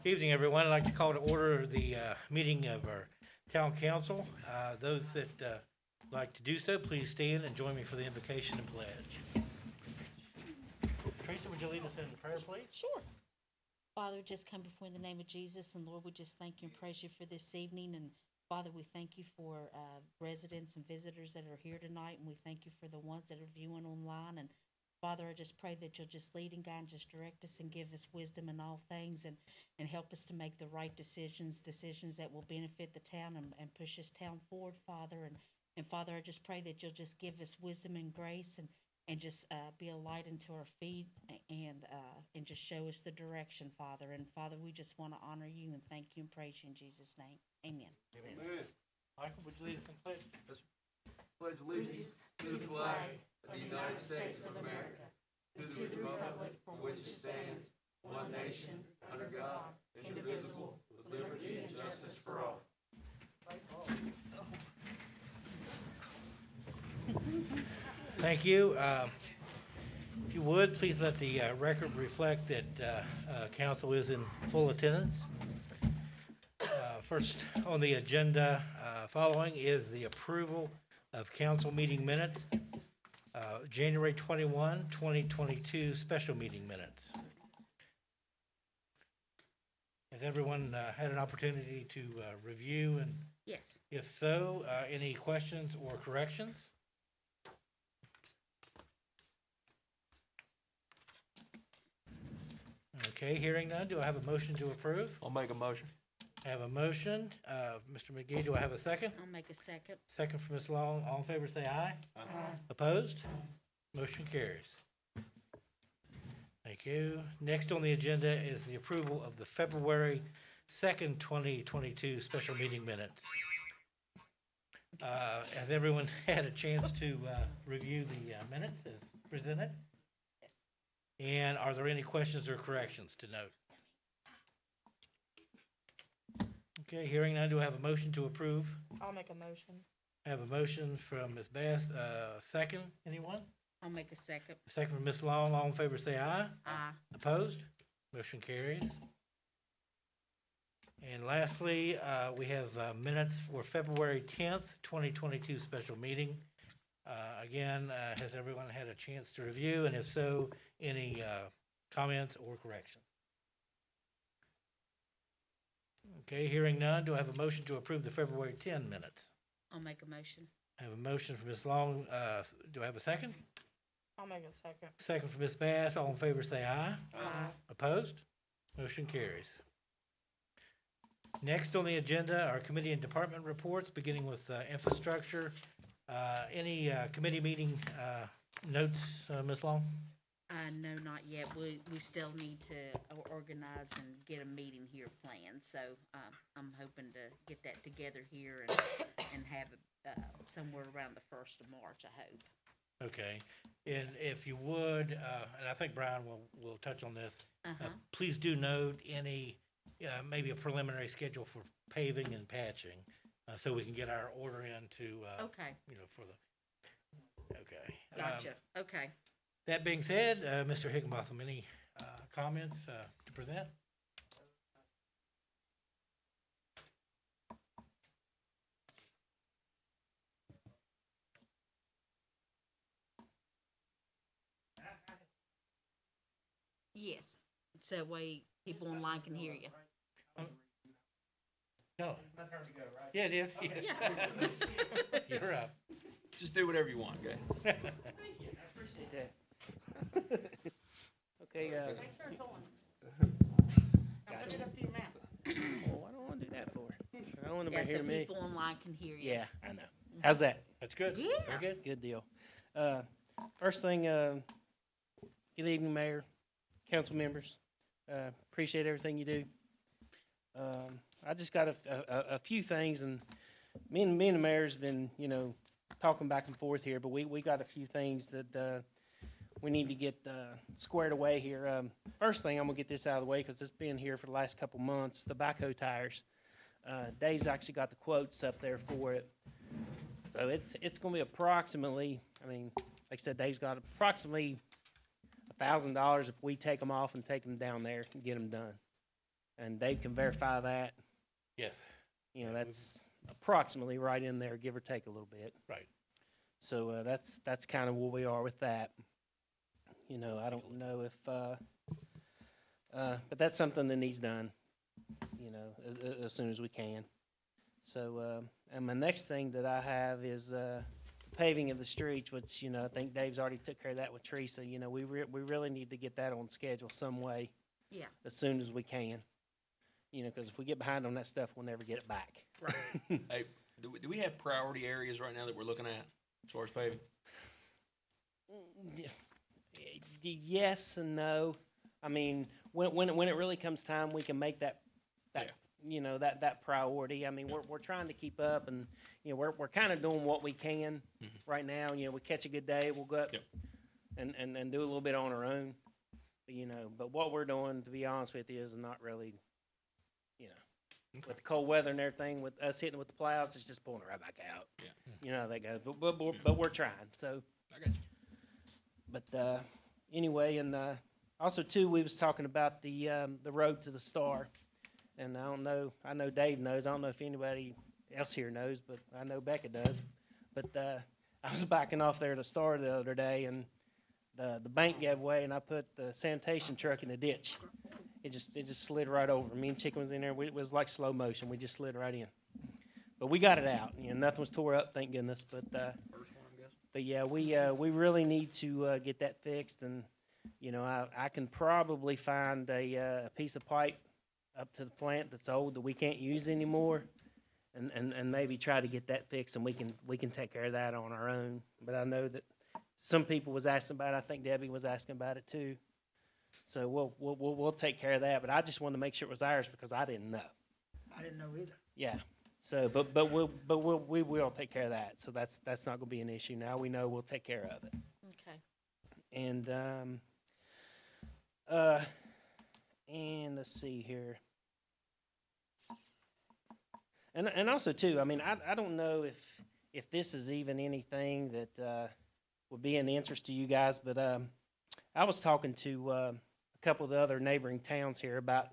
Evening, everyone. I'd like to call to order the meeting of our town council. Those that like to do so, please stand and join me for the invocation and pledge. Teresa, would you lead us in prayer, please? Sure. Father, just come before in the name of Jesus, and Lord, we just thank you and praise you for this evening. And Father, we thank you for residents and visitors that are here tonight, and we thank you for the ones that are viewing online. And Father, I just pray that you'll just lead and guide and just direct us and give us wisdom in all things, and help us to make the right decisions that will benefit the town and push this town forward, Father. And Father, I just pray that you'll just give us wisdom and grace, and just be a light into our feet, and just show us the direction, Father. And Father, we just want to honor you and thank you and praise you in Jesus' name. Amen. Amen. Michael, would you lead us in pledge? Pledge allegiance to the flag of the United States of America, and to the republic for which it stands, one nation, under God, indivisible, with liberty and justice for all. Thank you. If you would, please let the record reflect that council is in full attendance. First on the agenda following is the approval of council meeting minutes, January 21, 2022 special meeting minutes. Has everyone had an opportunity to review? And Yes. if so, any questions or corrections? Okay, hearing none, do I have a motion to approve? I'll make a motion. I have a motion. Mr. McGee, do I have a second? I'll make a second. Second from Ms. Long. All in favor say aye. Aye. Opposed? Motion carries. Thank you. Next on the agenda is the approval of the February 2nd, 2022 special meeting minutes. Has everyone had a chance to review the minutes as presented? Yes. And are there any questions or corrections to note? Okay, hearing none, do I have a motion to approve? I'll make a motion. I have a motion from Ms. Bass. Second, anyone? I'll make a second. Second from Ms. Long. All in favor say aye. Aye. Opposed? Motion carries. And lastly, we have minutes for February 10th, 2022 special meeting. Again, has everyone had a chance to review? And if so, any comments or corrections? Okay, hearing none, do I have a motion to approve the February 10 minutes? I'll make a motion. I have a motion from Ms. Long. Do I have a second? I'll make a second. Second from Ms. Bass. All in favor say aye. Aye. Opposed? Motion carries. Next on the agenda are committee and department reports, beginning with infrastructure. Any committee meeting notes, Ms. Long? No, not yet. We still need to organize and get a meeting here planned. So I'm hoping to get that together here and have it somewhere around the 1st of March, I hope. Okay. And if you would, and I think Brian will touch on this, please do note any, maybe a preliminary schedule for paving and patching, so we can get our order into, Okay. For the, okay. Gotcha. Okay. That being said, Mr. Higginbotham, any comments to present? Yes. So that way people online can hear you. No. Yeah, it is. Yeah. You're up. Just do whatever you want, okay? Thank you, I appreciate that. Okay, Make sure it's on. Now put it up to your mouth. oh, I don't wanna do that for. I don't want Yeah, nobody so hear me. people online can hear you. Yeah, I know. How's that? That's good. Yeah. Very good. Good deal. First thing, good evening, Mayor, council members. Appreciate everything you do. I just got a few things, and me and the mayor's been, talking back and forth here, but we got a few things that we need to get squared away here. First thing, I'm gonna get this out of the way because it's been here for the last couple months. The backhoe tires. Dave's actually got the quotes up there for it, so it's gonna be approximately. I mean, like I said, Dave's got approximately $1,000 if we take them off and take them down there and get them done. and Dave can verify that. Yes, You know, Yeah, that's approximately right in there, give or take a little bit. right. So that's kind of where we are with that. You know, I don't know if, but that's something that needs done. You know, as soon as we can. So, and my next thing that I have is paving of the streets, which you know I think Dave's already took care of that with Teresa. You know, we really need to get that on schedule some way Yeah. as soon as we can. You know, because if we get behind on that stuff, we'll never get it back. Hey, do we have priority areas right now that we're looking at as far as paving? Yes and no. I mean, when it really comes time, we can make that Yeah. you know that priority. I mean, we're trying to keep up, and you know we're kind of doing what we can right now. You know, we catch a good day, we'll go up Yep. and do a little bit on our own. But, you know, but what we're doing, to be honest with you, is not really, you know, Okay. with the cold weather and everything, with us hitting it with the plows, it's just pulling it right back out. Yeah. You know how that goes. But we're trying. So. I got you. But anyway, and also too, we was talking about the road to the Star, and I don't know. I know Dave knows. I don't know if anybody else here knows, but I know Becca does. But I was backing off there to the Star the other day, and the bank gave way, and I put the sanitation truck in the ditch. It just slid right over. Me and Chicken was in there. It was like slow motion. We just slid right in. But we got it out. You know, nothing was tore up, thank goodness. But First one, I'm guessing. but yeah, we really need to get that fixed, and you know I can probably find a piece of pipe up to the plant that's old that we can't use anymore, and maybe try to get that fixed, and we can take care of that on our own. But I know that some people was asking about it. I think Debbie was asking about it too. So we'll take care of that. But I just wanted to make sure it was ours because I didn't know. I didn't know either. Yeah. So, we will take care of that. So that's not going to be an issue. Now we know we'll take care of it. Okay. And and let's see here. And also too, I mean, I don't know if this is even anything that would be an interest to you guys, but I was talking to a couple of the other neighboring towns here about,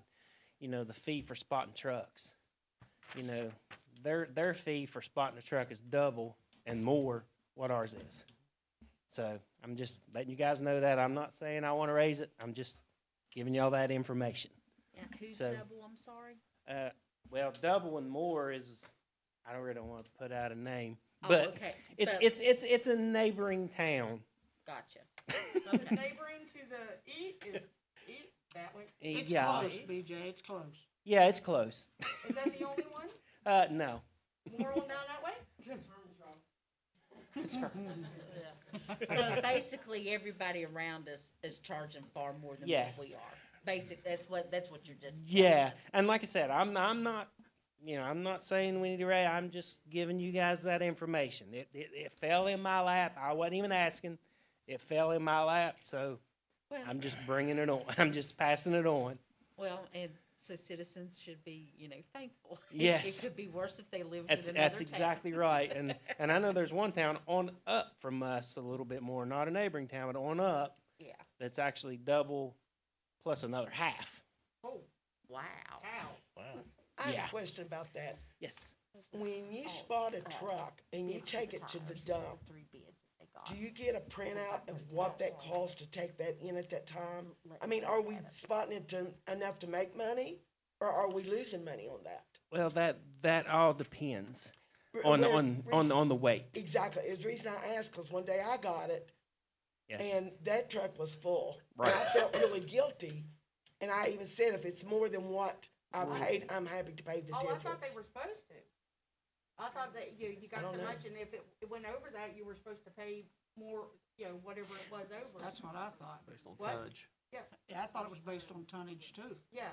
you know, the fee for spotting trucks. You know, their fee for spotting a truck is double and more what ours is. So I'm just letting you guys know that. I'm not saying I want to raise it. I'm just giving y'all that information. Yeah, who's So- double, I'm sorry? Well, double and more is, I don't really want to put out a name, Oh, but okay. it's But- it's a neighboring town. Gotcha. So the neighboring to the east is that way? It's Yeah, close, BJ, it's close. yeah, it's close. Is that the only one? No, More on down that way? it's her. So basically, everybody around us is charging far more than Yes. what we are. That's what you're just telling Yeah, us. and like I said, I'm not, you know, I'm not saying we need to raise. I'm just giving you guys that information. It fell in my lap. I wasn't even asking. It fell in my lap, so Well, I'm just bringing it on. I'm just passing it on. well, and so citizens should be, thankful. Yes. It could be worse if they lived That's in another that's town. exactly right. And I know there's one town on up from us a little bit more, not a neighboring town, but on up Yeah. that's actually double plus another half. Oh, Wow. wow. Wow. I have Yeah. a question about that. Yes. When you spot a truck and you take it to the dump, 3 bids that they got. do you get a printout of what that costs to take that in at that time? I mean, are we spotting it enough to make money, or are we losing money on that? Well, that all depends on the weight. Exactly. It's the reason I asked, because one day I got it, Yes. and that truck was full. Right. And I felt really guilty, and I even said, if it's more than what I paid, I'm happy to pay the Oh, I difference. thought they were supposed to. I thought that you I got don't so know. much, and if it went over that, you were supposed to pay more, whatever it was over. That's what I thought. Based on What? tonnage. Yeah, I thought it was based on tonnage too. Yeah,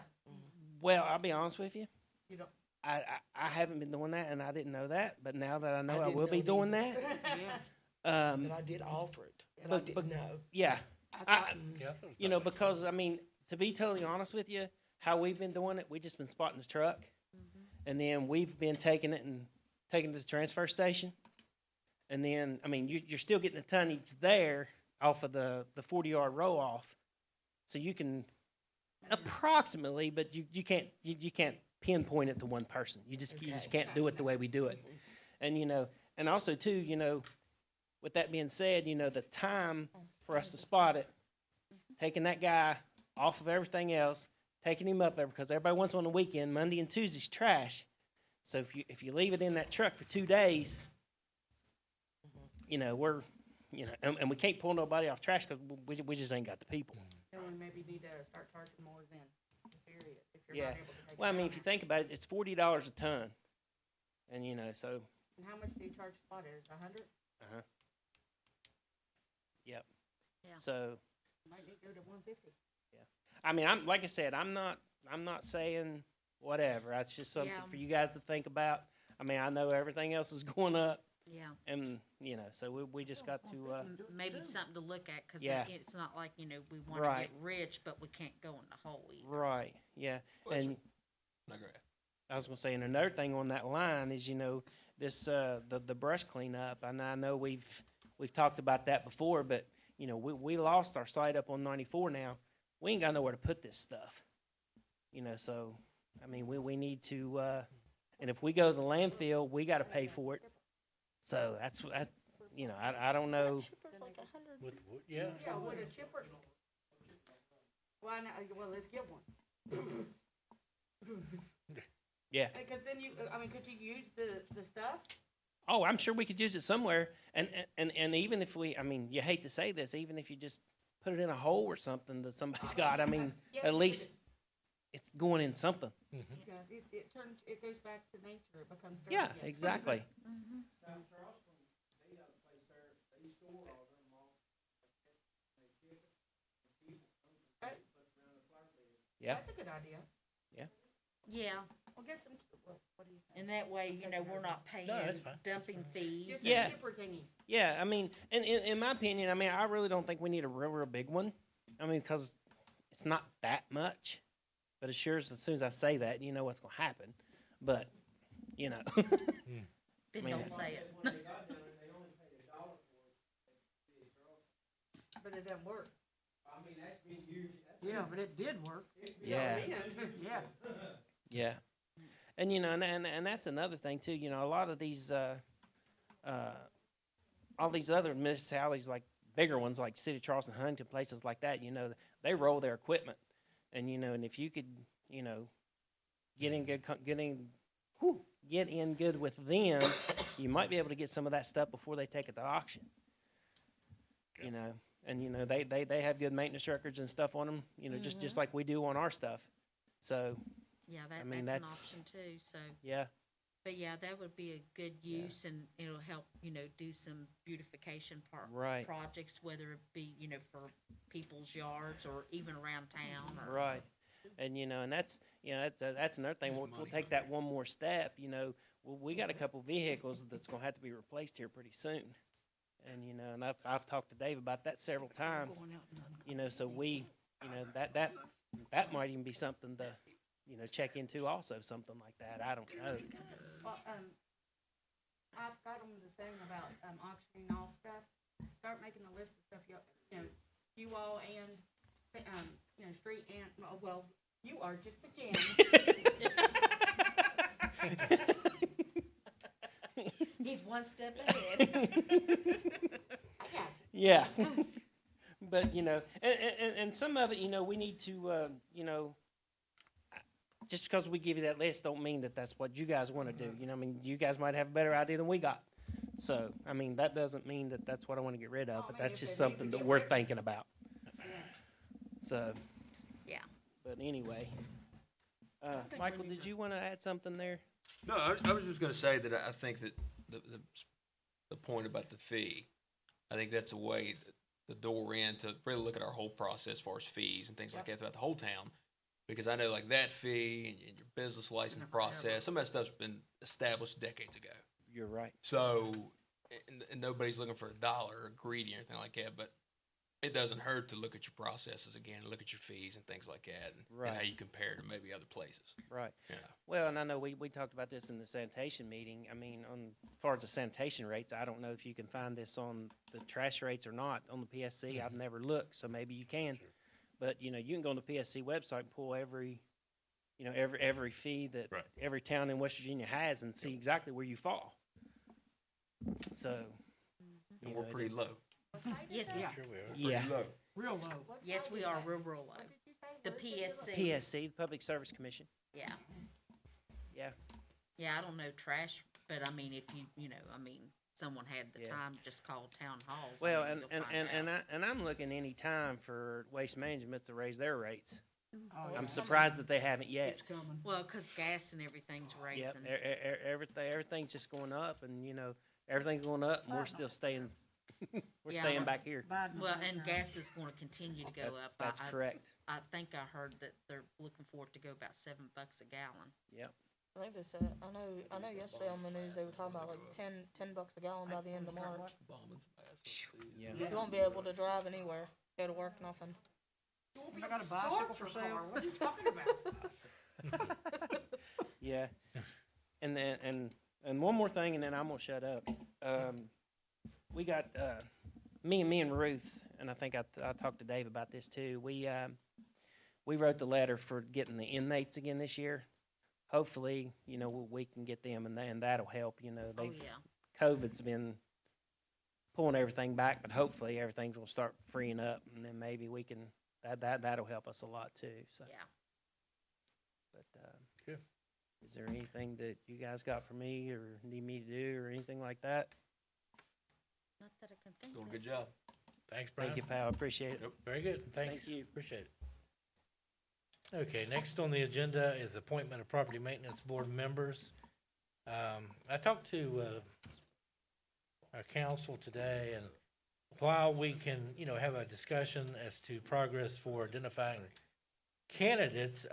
Well, I'll be honest with you. you don't. I haven't been doing that, and I didn't know that. But now that I know, I didn't will be know doing neither. that. Yeah. But I did offer it, but I But- didn't know. Yeah. I I- thought, Yeah, I think You know, that makes because I mean, to be totally honest with you, how we've been doing it, we just been spotting the truck, and then we've been taking it to the transfer station, and then I mean, you're still getting the tonnage there off of the 40-yard roll off, so you can approximately, but you can't pinpoint it to one person. You just Okay. can't do it the way we do it. And and also too, with that being said, the time for us to spot it, taking that guy off of everything else, taking him up there, because everybody wants on the weekend, Monday and Tuesday's trash. So if you leave it in that truck for 2 days, we're and we can't pull nobody off trash because we just ain't got the people. Then we maybe need to start charging more than, period, if you're Yeah. not able to take it Well, I mean, down if you there. think about it, it's $40 a ton, and so And how much do you charge spotters, 100? yep. Yeah. So Might need to go to 150. I mean, like I said, I'm not saying whatever. That's just something Yeah. for you guys to think about. I mean, I know everything else is going up, Yeah, and so we just got to maybe something to look at, cause Yeah. it's not like, we wanna Right. get rich, but we can't go in the hole either. right, yeah. Well, And No, go ahead. I was gonna say, and another thing on that line is, this the brush cleanup. And I know we've talked about that before, but we lost our site up on 94 now. We ain't got nowhere to put this stuff. So I mean, we need to, and if we go to the landfill, we got to pay for it. So that's I don't know. With, yeah. Yeah, would a chipper? Well, let's get one. Yeah. Because then could you use the stuff? Oh, I'm sure we could use it somewhere. And even if I mean, you hate to say this, even if you just put it in a hole or something that somebody's got, I mean, Yeah, at but least it's going in something. Yeah, it goes back to nature, it becomes dirt Yeah, again. exactly. Yeah. That's a good idea. Yeah, Well, get some, what do you think? and that way, we're not paying that's fine. dumping fees. Get Yeah. some chipper thingies. Yeah, I mean, and in my opinion, I mean, I really don't think we need a real big one. I mean, because it's not that much. But as soon as I say that, you know what's going to happen. But, Then I mean, don't say it. But it doesn't work. Yeah, but it did work. yeah. Yeah. Yeah, and and that's another thing too. A lot of these, all these other municipalities, like bigger ones, like City of Charleston, Huntington, places like that. They roll their equipment, and and if you could, get in good with them, you might be able to get some of that stuff before they take it to auction. And they have good maintenance records and stuff on them. Just like we do on our stuff. So. Yeah, I mean, that's an that's- option too, so. Yeah, But yeah, that would be a good use and it'll help, do some beautification Right. projects, whether it be, for people's yards or even around town or. right. And and that's that's another thing. We'll take that one more step. We got a couple vehicles that's gonna have to be replaced here pretty soon. And and I've talked to Dave about that several times. So we that might even be something to check into also, something like that. I don't know. Well, I've got them the thing about, auctioning off stuff. Start making a list of stuff you all and, street and, well, you are just the jam. He's one step ahead. I got you. Yeah. But and some of it, we need to just because we give you that list don't mean that that's what you guys want to do. I mean, you guys might have a better idea than we got. So, I mean, that doesn't mean that that's what I want to get rid of, Oh, but I mean, that's if just it needs to something that get we're rid- thinking about. So, Yeah. but anyway, Michael, did you want to add something there? No, I was just gonna say that I think that the point about the fee, I think that's a way, the door in to really look at our whole process as far as fees and things like that throughout the whole town. Because I know like that fee and your business license process, some of that stuff's been established decades ago. You're right. So, and nobody's looking for a dollar or greedy or anything like that, but it doesn't hurt to look at your processes again, look at your fees and things like that, and how Right. you compare to maybe other places. Right. Yeah. Well, and I know we talked about this in the sanitation meeting. I mean, as far as the sanitation rates, I don't know if you can find this on the trash rates or not on the PSC. I've never looked, so maybe you can. But, you know, you can go on the PSC website and pull every, you know, every fee that Right. every town in West Virginia has and see exactly where you fall. So, Mm-hmm. And you we're know, it- pretty low. Yes, Yeah. Sure we are. yeah. Low. Real low. yes, we are real, real low. The PSC, PSC, the Public Service Commission. yeah. Yeah. Yeah, I don't know trash, but I mean, if you know, I mean, someone had the Yeah. time, to just call town halls. I Well, mean, and, you'll and, find and, out. and I'm looking any time for Waste Management to raise their rates. Oh, yeah. I'm surprised that they haven't yet. It's coming. Well, 'cause gas and everything's Yep, raising. everything's just going up, and you know, everything's going up, and we're still staying, we're Yeah, staying well- back here. Biden Well, was and there. gas is gonna continue to go up. That's correct. I think I heard that they're looking for it to go about $7 a gallon. Yep. I think they said, I know yesterday on the news, they were talking about like $10 a gallon by the end of March. Yeah. You won't be able to drive anywhere, go to work, nothing. I got a bicycle for sale. What are you talking about? Yeah. And then, and one more thing, and then I'm gonna shut up. We got, me and Ruth, and I think I talked to Dave about this too. We wrote the letter for getting the inmates again this year. Hopefully, you know, we can get them, and that'll help, you know. Oh, They've, yeah. COVID's been pulling everything back, but hopefully everything's gonna start freeing up, and then maybe we can, that'll help us a lot too, so. Yeah. But, Good. is there anything that you guys got for me or need me to do or anything like that? Not that I can think Doing a of. good job. Thanks, Brian. Thank you, pal, I appreciate it. Very good, thanks. Thank you. Appreciate it. Okay, next on the agenda is appointment of property maintenance board members. I talked to, our council today, and while we can, you know, have a discussion as to progress for identifying candidates,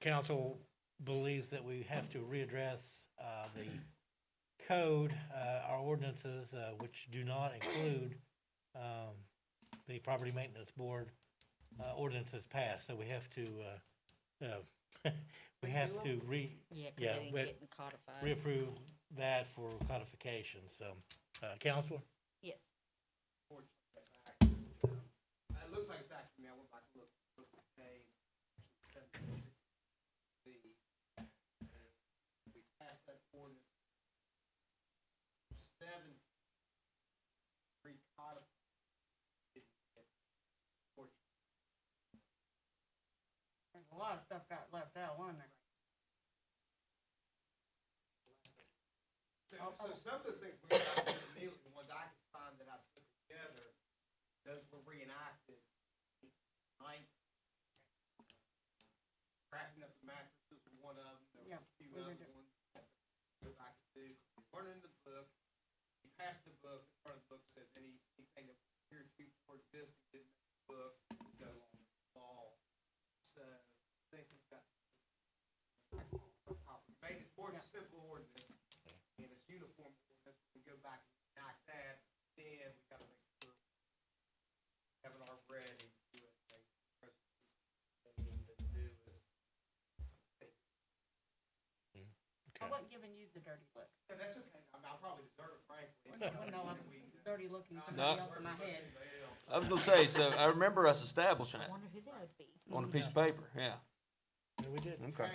council believes that we have to readdress, the code, our ordinances, which do not include, the property maintenance board, ordinances passed, so we have to, we have to Yeah, 'cause Yeah, they didn't but get codified. reapprove that for codification, so, Counselor? Yes. It looks like it's actually, I went back and looked at the page, we passed that ordinance. 7 recodified. There's a lot of stuff got left out, wasn't there? So some of the things we got immediately, the ones I could find that I put together, those were reenacted. Right? Cracking up the mattresses was one of them, there Yeah, were a few we were other ones that I could do. Weren't in the book, you passed the book, the front of the book says anything that was here to for existing didn't make the book, would go on the wall. So, I think we've got proper maintenance, more Yeah. simple ordinance, and it's uniform ordinance, we go back and enact that, then we gotta make sure having our ready to do it. I wasn't giving you the dirty look. No, that's okay, I'll probably deserve it, frankly. Well, no, I'm dirty looking No. somebody else in my head. I was gonna say, so I remember us establishing I it wonder who that would be. on a piece of paper, yeah. Yeah, we did. Okay.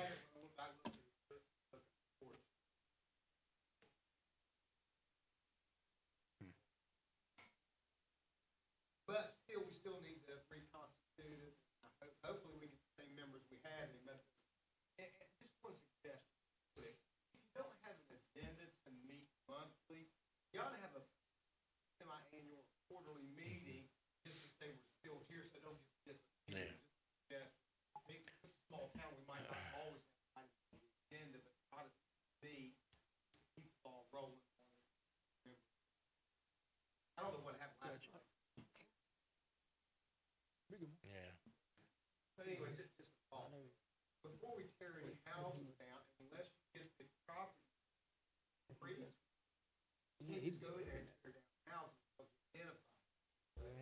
But still, we still need to reconstitute it. Hopefully, we get the same members we had in the method. And just one suggestion, quick. If you don't have an agenda to meet monthly, you ought to have a semi-annual quarterly meeting, just to say we're still here, so don't get disappeared. Yeah. Just suggest, maybe it's a small town, we might not always have items on the agenda, but try to be, keep the ball rolling. I don't know what happened last night. Yeah. But anyways, it's just a thought. Before we tear any houses down, unless you get the property agreements, you can't just go in there and tear down houses, so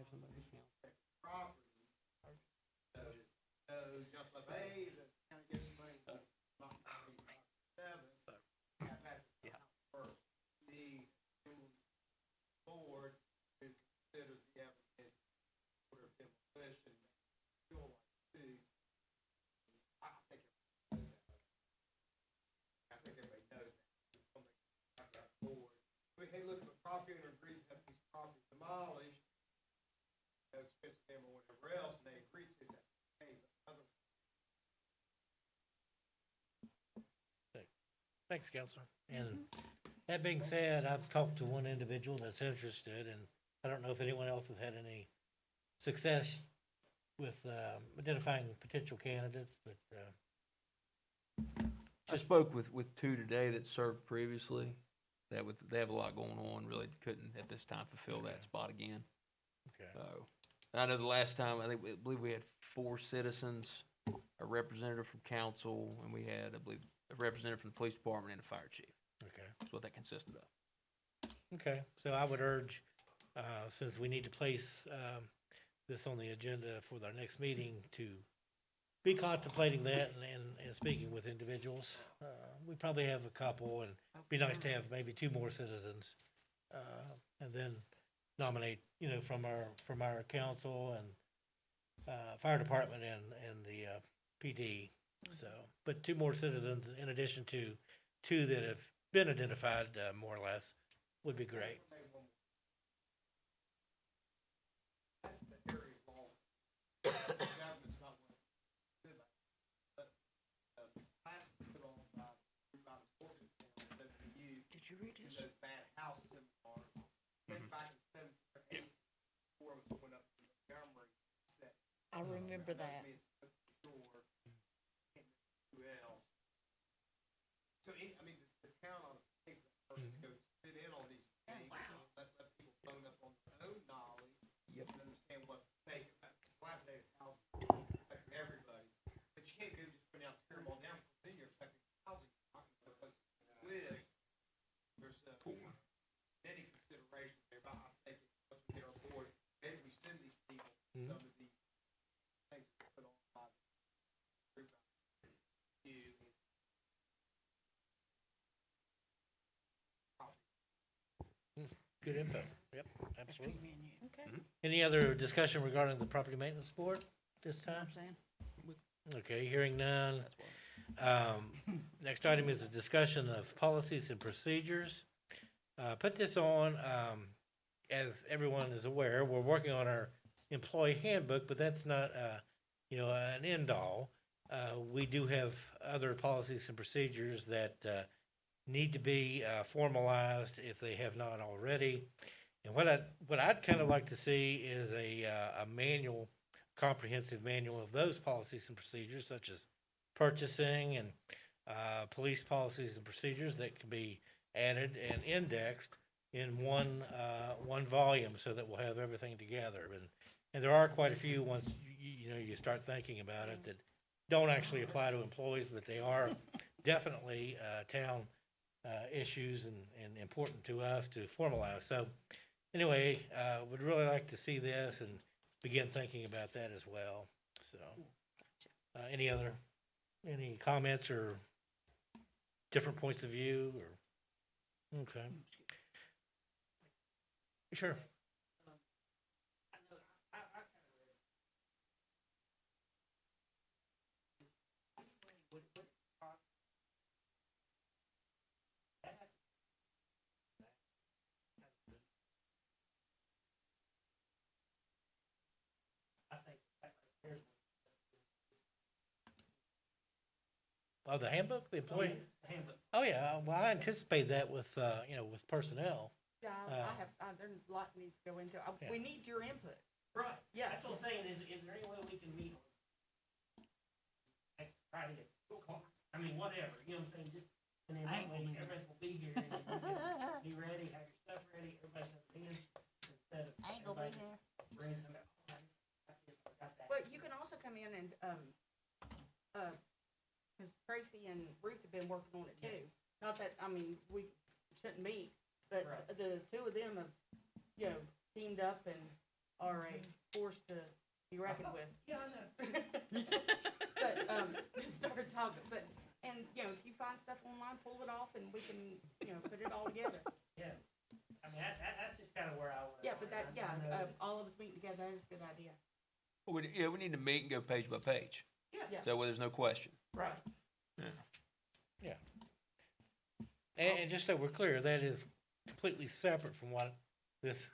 identify. Property. So, just like, hey, the county gets some money, not 7, have that first. The board who considers the evidence, order hey, look, if a property owner agrees to have a piece of property demolished, no expense to them or whatever else, and they agree to that, hey, but other. Thanks, Counselor. And that being said, I've talked to one individual that's interested, and I don't know if anyone else has had any success with identifying potential candidates, but I spoke with two today that served previously. They have a lot going on, really couldn't at this time fulfill that spot again. okay. So, I know the last time, I believe we had 4 citizens, a representative from council, and we had, I believe, a representative from the police department and a fire chief. Okay. That's what that consisted of. Okay, so I would urge, since we need to place this on the agenda for our next meeting, to be contemplating that and speaking with individuals. We probably have a couple, and it'd be nice to have maybe 2 more citizens, and then nominate, from our council and fire department and the PD. So, but 2 more citizens in addition to 2 that have been identified, more or less, would be great. Did you read this? Those bad houses in the car. Went back in 7 or 8, 4 of us went up to Montgomery, set. I remember that. Me and Smith Shore, can't remember who else. So, the town ought to take that person to go sit in on these things, let people phone up on their own knowledge. And understand what's at stake. Dilapidated house affecting everybody. But you can't go just putting out, tear them all down, because then you're affecting housing. Not gonna place to live. There's many considerations there, but I think once we get our board, maybe we send these people some of these things put on by the group. Good info. Yep, absolutely. Okay. Any other discussion regarding the property maintenance board this I'm time? saying. Okay, hearing none. That's why. Next item is a discussion of policies and procedures. Put this on, as everyone is aware, we're working on our employee handbook, but that's not, an end all. We do have other policies and procedures that need to be formalized if they have not already. And what I'd kind of like to see is a manual, comprehensive manual of those policies and procedures, such as purchasing and police policies and procedures that can be added and indexed in one volume, so that we'll have everything together. And there are quite a few once you start thinking about it that don't actually apply to employees, but they are definitely town issues and important to us to formalize. So anyway, would really like to see this and begin thinking about that as well. So, any comments or different points of view or, okay. Sure. Oh, the handbook, the employee? Handbook. Oh, yeah, well, I anticipate that with personnel. Yeah, I have, there's a lot needs to go into it. Yeah. We need your input. Right. Yeah. That's what I'm saying, is there any way we can meet next Friday at 2 o'clock? I mean, whatever, you know what I'm saying, just, and then that way, everybody will be here, and then you can be ready, have your stuff ready, everybody has in, instead of I ain't gonna be everybody here. just brings them out. I got that. But you can also come in and, because Tracy and Ruth have been working on it too. Not that, we shouldn't meet, but Right. the 2 of them have, teamed up and are a force to be reckoned with. Yeah, I know. But, just started talking, but, and, if you find stuff online, pull it off and we can, put it all together. Yeah, I mean, that's just kind of where I was. Yeah, but that, I know that- all of us meeting together, that is a good idea. We need to meet and go page by page. Yeah. That way there's no question. Right. And just so we're clear, that is completely separate from what this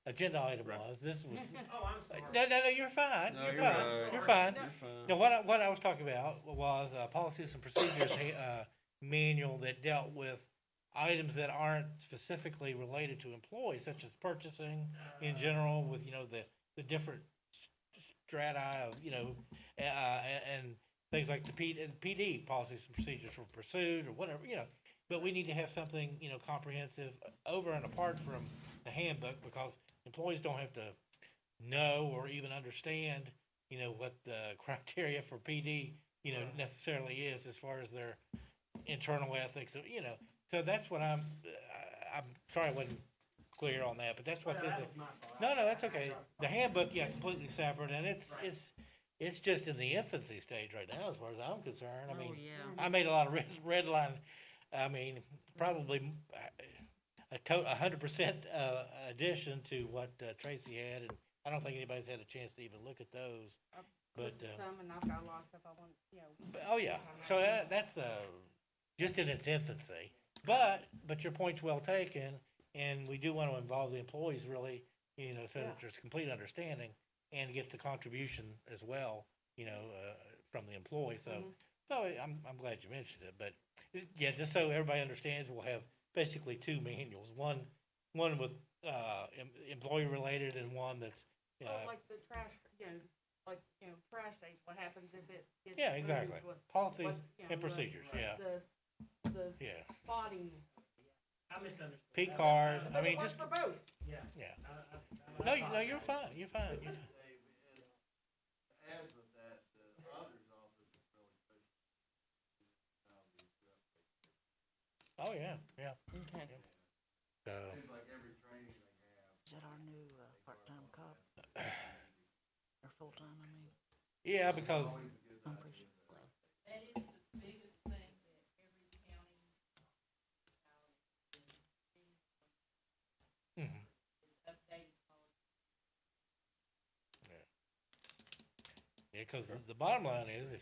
agenda item was. This was, Oh, I'm sorry. no, you're fine, No, you're you're fine, right. you're fine. You're fine. No, what I was talking about was, policies and procedures, manual that dealt with items that aren't specifically related to employees, such as purchasing in general with, the different strata of, and things like the PD, policies and procedures for pursuit or whatever, But we need to have something, comprehensive over and apart from the handbook, because employees don't have to know or even understand, what the criteria for PD, necessarily is as far as their internal ethics, So that's what I'm sorry I wasn't clear on that, but that's what this That is. was my fault. No, that's okay. The handbook, yeah, completely separate, and it's just in the infancy stage right now, as far as I'm concerned. I Oh, mean, yeah. I made a lot of red line, probably a 100% addition to what Tracy had, and I don't think anybody's had a chance to even look at those. But, Some, and I've got a lot of stuff I want, oh, yeah, so that's just in its infancy. But your point's well taken, and we do want to involve the employees really, so that there's complete understanding and get the contribution as well, from the employee. So, I'm glad you mentioned it. But yeah, just so everybody understands, we'll have basically two manuals. One with employee related, and one that's like the trash, trash days, what happens if it gets. yeah, exactly. moved, Policies what, and procedures. Yeah, The yeah. spotting. I misunderstood. P card. I But mean, it works just for both. Yeah. yeah. I No, apologize. you're fine. You're fine. You're fine. As with that, the auditor's office is really pushing. Oh yeah, yeah. Okay. So Seems like every training they have. Is that our new, part-time cop? Or full-time, I mean? yeah, because I'm pretty sure. That is the biggest thing that every county mhm. updated Yeah, because the bottom line is, if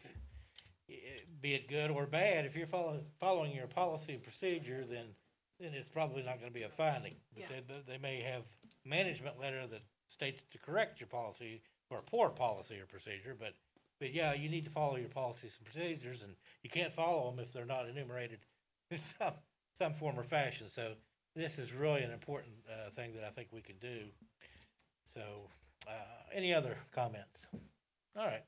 be it good or bad, if you're following your policy and procedure, then it's probably not going to be a finding. But they may have management letter that states to correct your policy or poor policy or procedure. But yeah, you need to follow your policies and procedures, and you can't follow them if they're not enumerated in some form or fashion. So this is really an important thing that I think we can do. So any other comments? All right.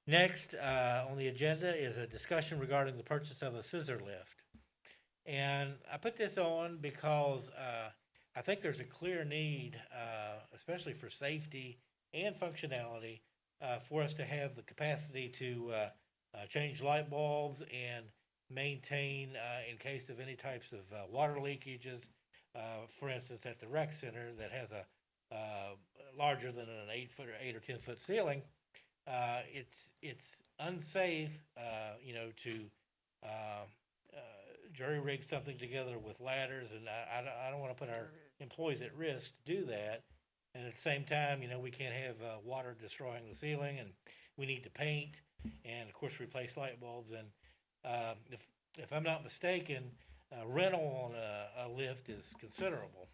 Next on the agenda is a discussion regarding the purchase of a scissor lift. And I put this on because I think there's a clear need, especially for safety and functionality, for us to have the capacity to change light bulbs and maintain in case of any types of water leakages. For instance, at the rec center that has a larger than an 8 or 10 foot ceiling, it's unsafe, to jury rig something together with ladders, and I don't want to put our employees at risk to do that. And at the same time, we can't have water destroying the ceiling, and we need to paint and of course replace light bulbs. And if I'm not mistaken, rental on a lift is considerable.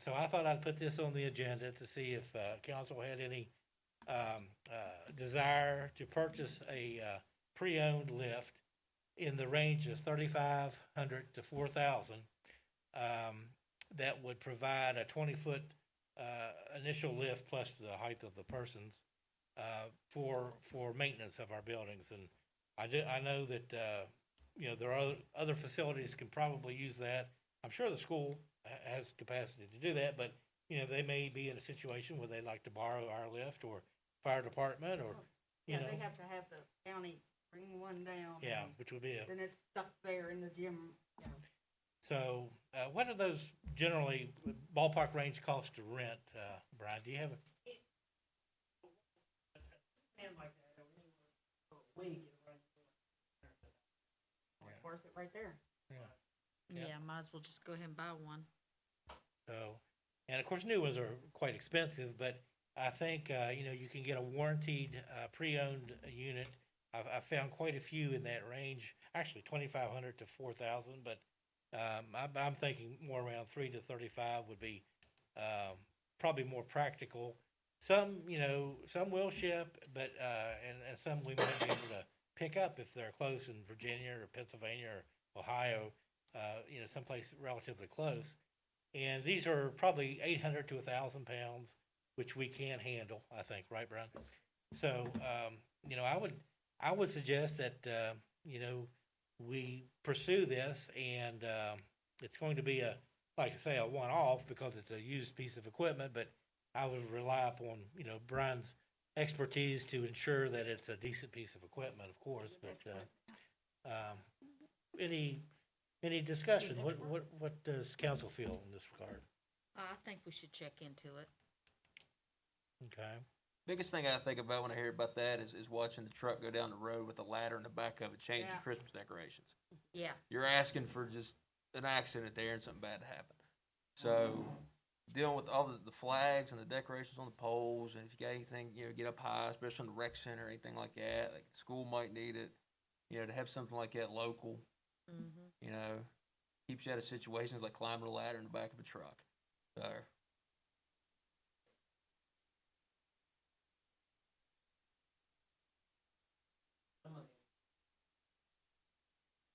So I thought I'd put this on the agenda to see if council had any desire to purchase a pre-owned lift in the range of $3,500 to $4,000 that would provide a 20-foot initial lift plus the height of the persons for maintenance of our buildings. And I know that there are other facilities can probably use that. I'm sure the school has capacity to do that, but they may be in a situation where they'd like to borrow our lift, or fire department, or They have to have the county bring one down. yeah, and which would be then it's stuck there in the gym. So, what are those generally ballpark range cost to rent, Brian? Do you have a? And like that, for a week, it runs It's worth it right there. Yeah. Yeah, might as well just go ahead and buy one. So, and of course, new ones are quite expensive, but I think, you can get a warranted, pre-owned unit. I've found quite a few in that range, actually 2,500 to 4,000, but I'm thinking more around 3 to 35 would be, probably more practical. Some, some will ship, but, and some we might be able to pick up if they're close in Virginia or Pennsylvania or Ohio, someplace relatively close. And these are probably 800 to 1,000 pounds, which we can handle, I think, right, Brian? So, I would suggest that, we pursue this, and it's going to be like I say, a one-off because it's a used piece of equipment, but I would rely upon, Brian's expertise to ensure that it's a decent piece of equipment, of course, but any discussion? What does council feel in this regard? I think we should check into it. Okay. Biggest thing I think about when I hear about that is watching the truck go down the road with a ladder in the back of it, changing Yeah. Christmas decorations. Yeah, You're asking for just an accident there and something bad to happen. So, dealing with all the flags and the decorations on the poles, and if you got anything, get up high, especially in the rec center or anything like that, like the school might need it, to have something like that local, keeps you out of situations like climbing a ladder in the back of a truck. So,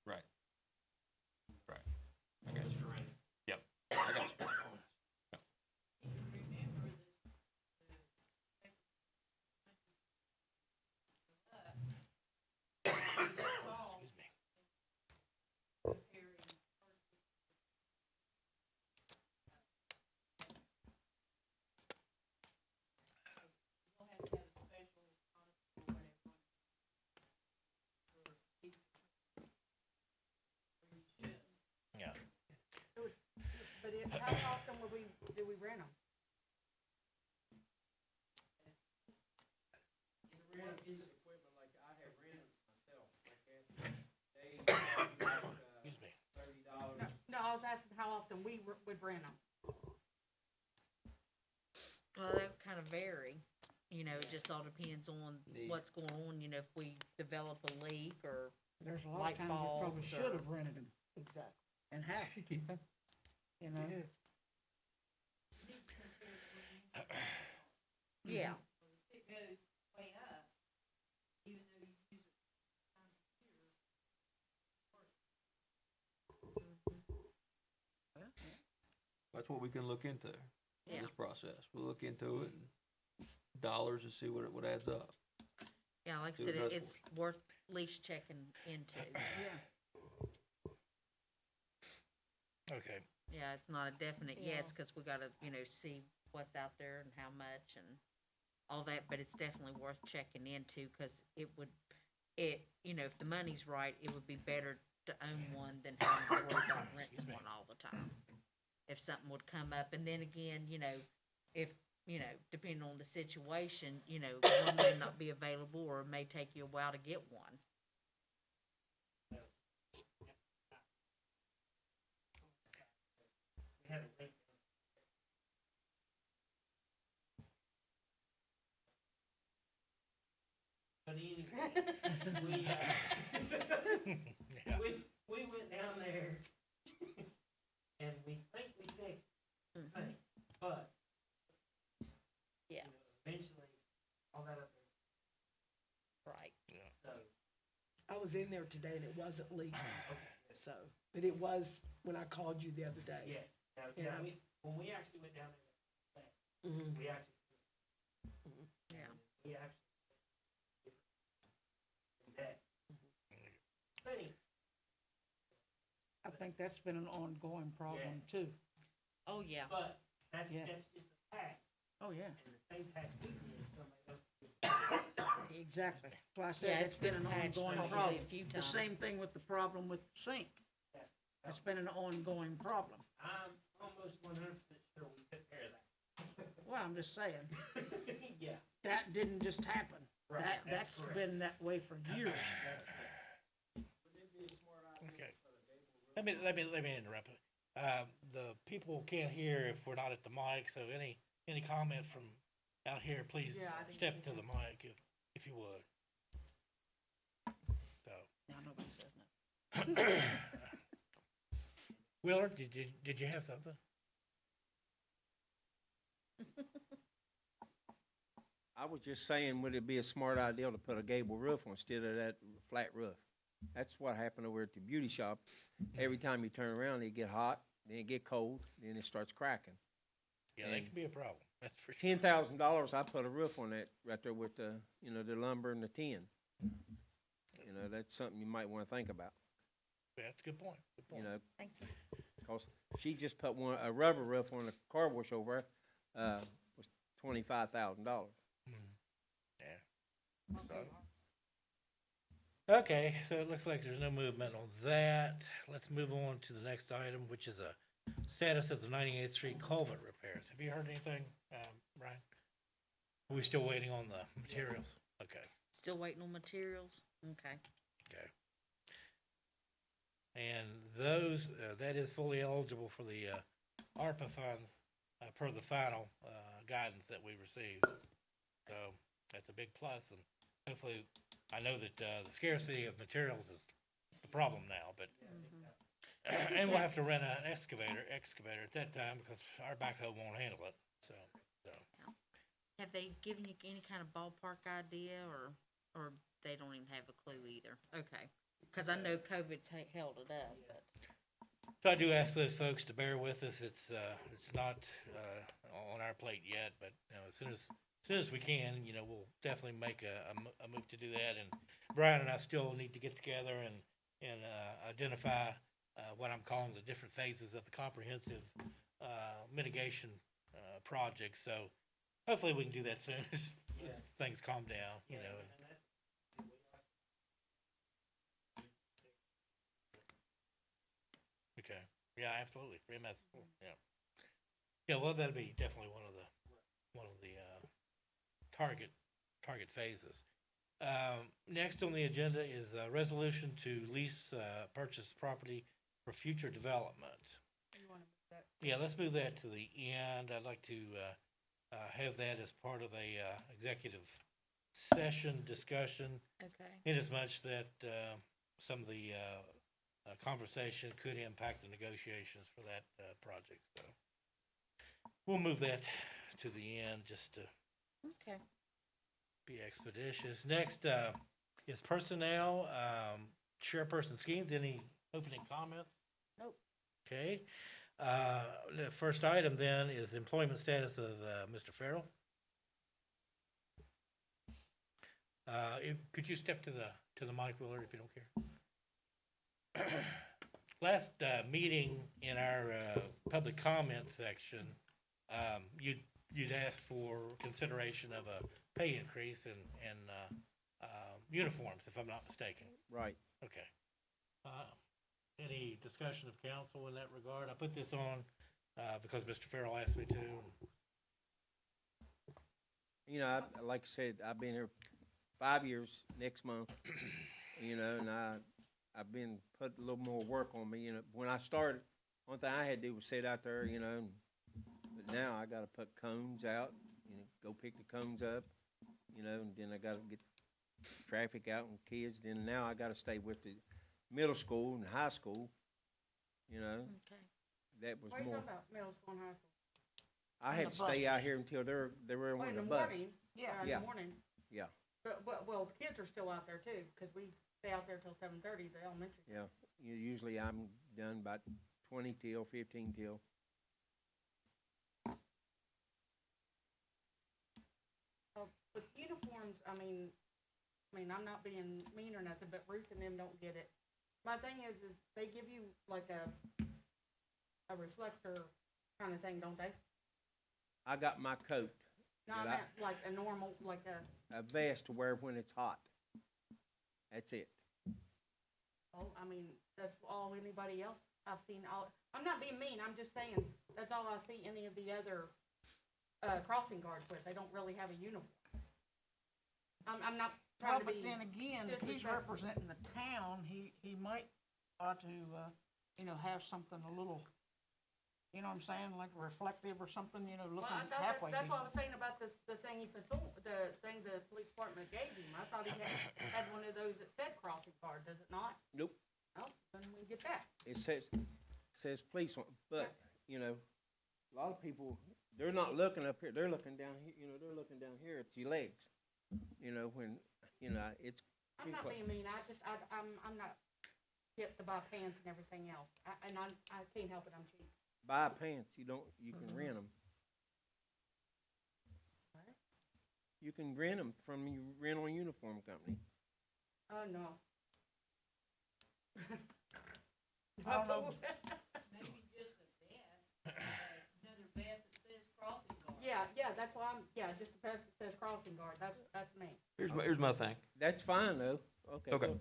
right. Right. I got you. Yep. I got you. Excuse me. Yeah. But how often do we rent them? Excuse me. No, I was asking how often we would rent them. well, that kind of vary. It just all depends on Need. what's going on, if we develop a leak or, There's a lot Light of times we probably bulbs should or- have rented them Exactly. and have, you know? yeah. That's what we can look into in Yeah. this process. We'll look into it and dollars and see what adds up. Yeah, like I See said, what it's worth at least checking into. Okay. Yeah, it's not a definite yes, because we gotta, see what's out there and how much and all that, but it's definitely worth checking into, because if the money's right, it would be better to own one than having to worry about renting one all the time. If something would come up, and then again, if, depending on the situation, one may not be available, or it may take you a while to get one. We had a link. But anyway, Yeah. we went down there and we think we fixed the thing, but. Yeah. Eventually, all that up there, Right. so, I was in there today and it wasn't leaking, so, but it was when I called you the other day. yes. Now, Yeah. when we actually went down there, Mhm. we actually, Yeah. we actually. That. But anyway, I think that's been an ongoing problem too. Oh, yeah. but that's Yeah. just a pack, Oh, yeah, and the same pack we did, somebody else did. exactly. So I Yeah, said it's it's been an been patched ongoing probably problem. a few The times. same thing with the problem with the sink. It's been an ongoing problem. I'm almost 100% sure we took care of that. Well, I'm just saying, Yeah. that didn't just happen. Right, That's correct. been that way for years. Okay. Let me interrupt. The people can't hear if we're not at the mic, so any comment from out here, please Yeah, I think step we to the mic if you would. So, Now, nobody says nothing. Willard, did you have something? I was just saying, would it be a smart idea to put a gable roof on instead of that flat roof? That's what happened over at the beauty shop. Every time you turn around, it get hot, then it get cold, then it starts cracking. Yeah, that could be a problem. That's for sure. $10,000, I put a roof on that right there with the, you know, the lumber and the tin. You know, that's something you might want to think about, Yeah, that's a good point. Good point. you know, Thank you. because she just put a rubber roof on the car wash over there, was $25,000. Yeah. Okay, so it looks like there's no movement on that. Let's move on to the next item, which is a status of the 98th Street culvert repairs. Have you heard anything, Brian? Are we still waiting on the materials? Okay, Still waiting on materials? Okay. okay. And those, that is fully eligible for the ARPA funds per the final guidance that we received. So that's a big plus, and hopefully, I know that the scarcity of materials is the problem now, but, and we'll have to rent an excavator at that time because our backhoe won't handle it, so. Have they given you any kind of ballpark idea, or they don't even have a clue either? Okay, because I know COVID's held it up, but. So I do ask those folks to bear with us. It's not on our plate yet, but you know, as soon as we can, you know, we'll definitely make a move to do that. And Brian and I still need to get together and identify what I'm calling the different phases of the comprehensive mitigation project. So hopefully we can do that soon as things calm down, you know. Okay. Yeah, absolutely. EMS. Yeah. Yeah. Well, that'll be definitely one of the target phases. Next on the agenda is a resolution to lease purchase property for future development. You wanna move that? Yeah, let's move that to the end. I'd like to have that as part of a executive session discussion, Okay. inasmuch that some of the conversation could impact the negotiations for that project. So we'll move that to the end just to Okay. be expeditious. Next is personnel. Chairperson Skeens, any opening comments? Nope. Okay. The first item then is employment status of Mr. Farrell. Could you step to the mic, Willard, if you don't care? Last meeting in our public comment section, you'd asked for consideration of a pay increase and uniforms, if I'm not mistaken. Right. Okay. Any discussion of council in that regard? I put this on because Mr. Farrell asked me to. You know, like I said, I've been here 5 years next month, you know, and I've been put a little more work on me. You know, when I started, one thing I had to do was sit out there, you know, but now I got to put cones out, you know, go pick the cones up, you know, and then I got to get traffic out and kids. Then now I got to stay with the middle school and high school, you know. Okay. That was What are you more. talking about, middle school and high school? I And had the to stay out buses. here until they were Well, on in the the bus. morning, Yeah. in Yeah. the morning. Yeah. But, well, the kids are still out there too, because we stay out there till 7:30, the elementary. Yeah. Usually I'm done about 20 till 15 till. With uniforms, I mean, I'm not being mean or nothing, but Ruth and them don't get it. My thing is they give you like a reflector kind of thing, don't they? I got my coat, No, I Did I? meant like a normal, like a, a vest to wear when it's hot. That's it. oh, I mean, that's all anybody else I've seen. I'm not being mean, I'm just saying, that's all I see any of the other, crossing guards with. They don't really have a uniform. I'm not Well, trying to but be. then again, if he's disrespectful. representing the town, he might ought to, you know, have something a little, you know what I'm saying, like reflective or something, you know, Well, looking I thought halfway that's what I decent. was saying about the thing he put on, the thing the police department gave him. I thought he had one of those that said crossing guard, does it not? Nope. Oh, then we get that. It says says police on, but, you know, a lot of people, they're not looking up here, they're looking down here, you know, they're looking down here at your legs. You know, when, you know, it's. I'm not being mean, I'm not fit to buy pants and everything else, I can't help it, I'm cheap. Buy pants, you can rent them. You can rent them from your rental uniform company. Oh, no. I don't know. Maybe just a vest, another vest that says crossing guard. Yeah, that's why just the vest that says crossing guard, that's me. Here's my thing. That's fine, though. Okay. Okay. Go.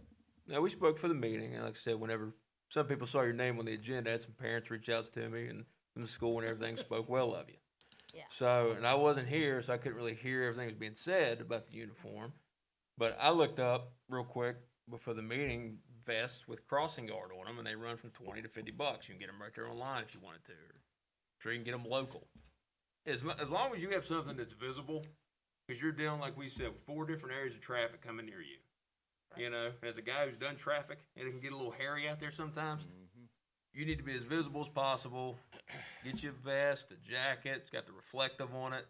Now, we spoke for the meeting, and like I said, whenever some people saw your name on the agenda, I had some parents reach out to me and from the school and everything spoke well of you. Yeah. So, and I wasn't here, so I couldn't really hear everything that was being said about the uniform. But I looked up real quick before the meeting vests with crossing guard on them, and they run from $20 to $50. You can get them right there online if you wanted to. Or sure, you can get them local. As long as you have something that's visible, because you're dealing, like we said, with 4 different areas of traffic coming near you. You know, as a guy who's done traffic, and it can get a little hairy out there sometimes, you need to be as visible as possible. Get you a vest, a jacket, it's got the reflective on it.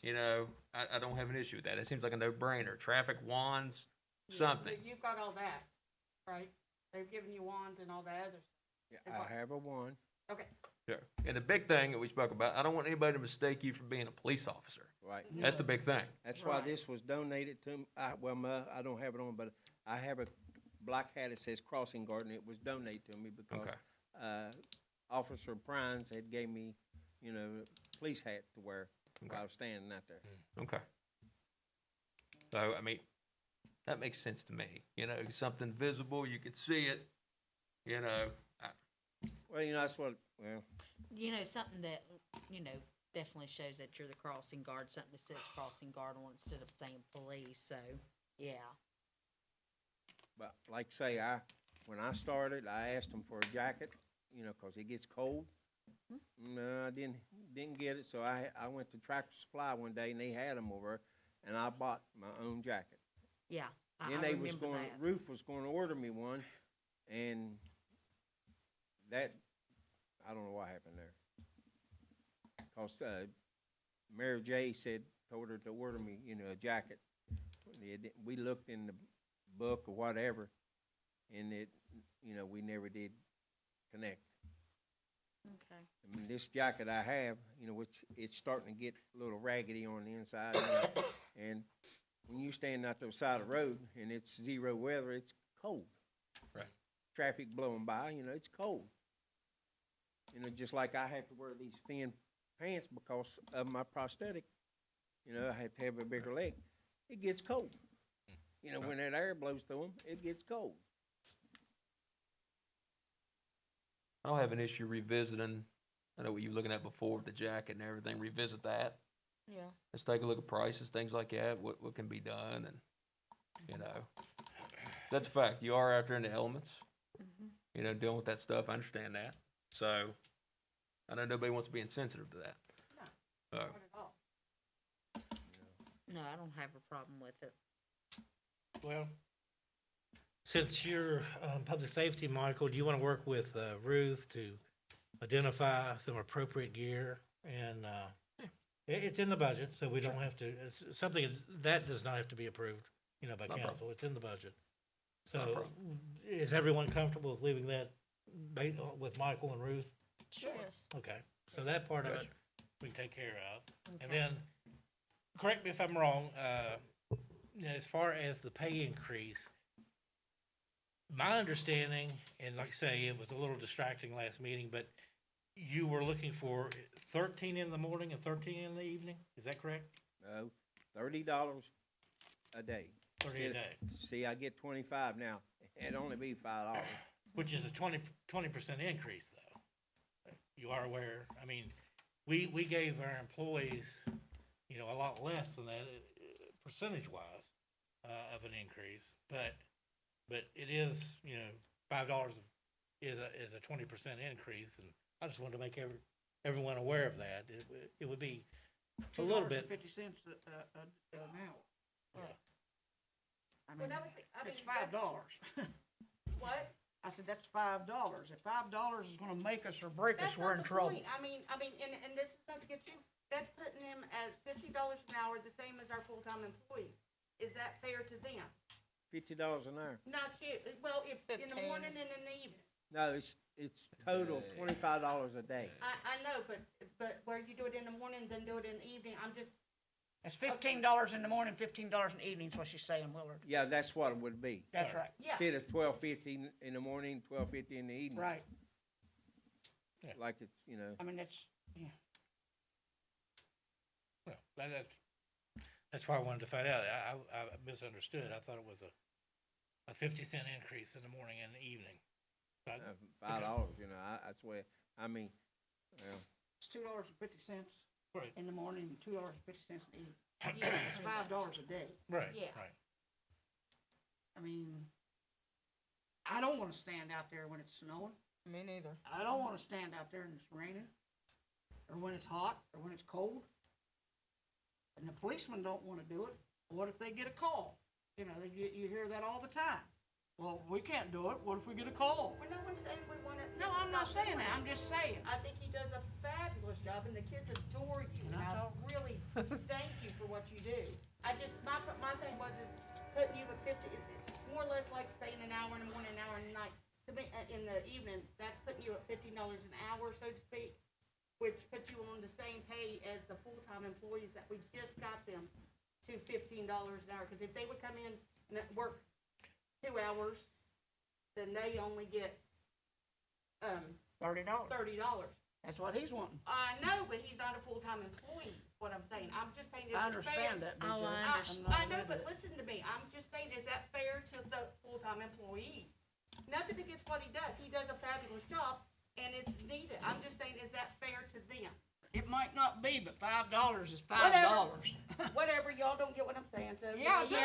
You know, I don't have an issue with that. It seems like a no-brainer. Traffic wands, something. You've got all that, right? They've given you wands and all that other stuff. Yeah, I have a wand. Okay. Sure. And the big thing that we spoke about, I don't want anybody to mistake you for being a police officer. Right. That's the big thing. That's why Right. this was donated to me. I don't have it on, but I have a black hat that says crossing guard, and it was donated to me because Okay. Officer Prines had gave me, you know, a police hat to wear while I was standing out there. Okay. So, I mean, that makes sense to me. You know, something visible, you could see it, you know. Well, you know, that's what, well, You know, something that, you know, definitely shows that you're the crossing guard, something that says crossing guard on it instead of saying police, so, yeah. but like I say, when I started, I asked them for a jacket, you know, 'cause it gets cold. No, I didn't get it, so I went to Tractor Supply one day and they had them over, and I bought my own jacket. Yeah, I Then they was remember going, that. Ruth was going to order me one, and that, I don't know what happened there. 'Cause Mary J told her to order me, you know, a jacket. We looked in the book or whatever, and you know, we never did connect. Okay. I mean, this jacket I have, you know, which it's starting to get a little raggedy on the inside, you know, and when you stand out the side of the road and it's 0 weather, it's cold. Right. Traffic blowing by, you know, it's cold. You know, just like I have to wear these thin pants because of my prosthetic. You know, I have to have a bigger leg. It gets cold. You know, when that air blows through them, it gets cold. I don't have an issue revisiting. I know what you were looking at before with the jacket and everything. Revisit that. Yeah. Let's take a look at prices, things like that, what can be done, and, you know. That's a fact. You are out there in the elements, you know, dealing with that stuff. I understand that. So, I know nobody wants to be insensitive to that. No. Not at all. No, I don't have a problem with it. Well, since you're public safety, Michael, do you want to work with Ruth to identify some appropriate gear? And it's in the budget, so we don't have to, it's something that does not have to be approved, you know, by No problem. council. It's in the budget. No So problem. is everyone comfortable with leaving that with Michael and Ruth? Sure. Okay, so that part of it, Gotcha. we can take care of. And Okay. then, correct me if I'm wrong, you know, as far as the pay increase, my understanding, and like I say, it was a little distracting last meeting, but you were looking for 13 in the morning and 13 in the evening? Is that correct? No, $30 a day. 30 a day, See, I get 25 now. It'd only be $5. which is a 20% increase, though. You are aware, I mean, we gave our employees, you know, a lot less than that, percentage-wise, of an increase, but it is, you know, $5 is a 20% increase, and I just wanted to make everyone aware of that. It would be a little bit. $2.50 an hour. Yeah. I Well, mean, that was, it's $5. what? I said, that's $5. If $5 is gonna make us or break us, That's we're not in the trouble. point. I mean, and this is not to get you, that's putting them at $50 an hour, the same as our full-time employees. Is that fair to them? $50 an hour. Not you, well, if, in the 15. morning and in the evening. No, it's total $25 a day. I know, but where you do it in the morning, then do it in the evening, I'm just, It's $15 in the morning, $15 in the evening, is what she's saying, Willard. Yeah, that's what it would be. That's right. yeah. Instead of $12.50 in the morning, $12.50 in the evening. Right. Like it's, you know. I mean, it's, yeah. Well, that's why I wanted to find out. I misunderstood. I thought it was a 50-cent increase in the morning and the evening. But, $5, you know, that's where, I mean, well, It's $2.50 Right. in the morning and $2.50 in the evening. Yeah, It's $5 a day. right, Yeah. right. I mean, I don't wanna stand out there when it's snowing. Me neither. I don't wanna stand out there and it's raining, or when it's hot, or when it's cold. And the policemen don't wanna do it. What if they get a call? You know, you hear that all the time. Well, we can't do it. What if we get a call? Well, no one's saying we want to. No, I'm not saying that. I'm just saying. I think he does a fabulous job, and the kids adore you, and And I I don't- really thank you for what you do. I just, my thing was is putting you at 50, it's more or less like saying an hour in the morning, an hour in the night. To me, in the evening, that's putting you at $15 an hour, so to speak, which puts you on the same pay as the full-time employees that we just got them to $15 an hour. Because if they would come in and work 2 hours, then they only get, $30. $30. That's what he's wanting. I know, but he's not a full-time employee, is what I'm saying. I'm just saying, is I it fair? understand that, Oh, BJ. I I'm understand. not I know, with but it. listen to me. I'm just saying, is that fair to the full-time employees? Nothing against what he does. He does a fabulous job, and it's needed. I'm just saying, is that fair to them? It might not be, but $5 is Whatever. $5. Whatever, y'all don't get what I'm saying, so. Yeah, I you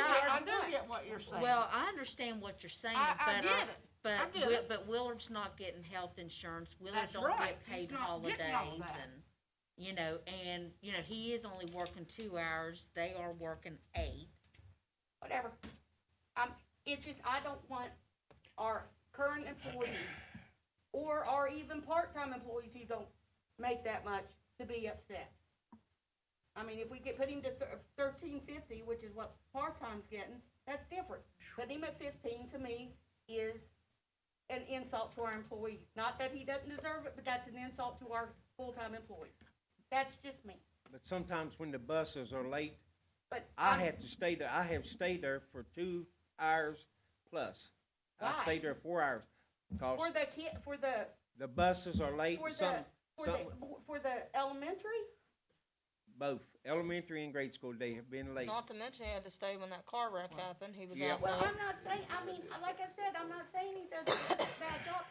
do know, get what you're saying. Well, I understand what you're saying, I but get it. I get it. but Willard's not getting health insurance. Willard That's don't right. get He's paid not getting all holidays that. and, he is only working 2 hours. They are working 8. whatever. It just, I don't want our current employees or our even part-time employees who don't make that much to be upset. I mean, if we put him to $13.50, which is what part-time's getting, that's different. Putting him at 15 to me is an insult to our employees. Not that he doesn't deserve it, but that's an insult to our full-time employees. That's just me. but sometimes when the buses are late, But I have to stay there. I have stayed there for 2 hours plus. Why? I've stayed there 4 hours because for the kid, the buses are late. for Some, the elementary. both elementary and grade school, they have been late. Not to mention he had to stay when that car wreck happened. He was Yeah. out Well, late. I'm not saying, I mean, like I said, I'm not saying he does a bad job.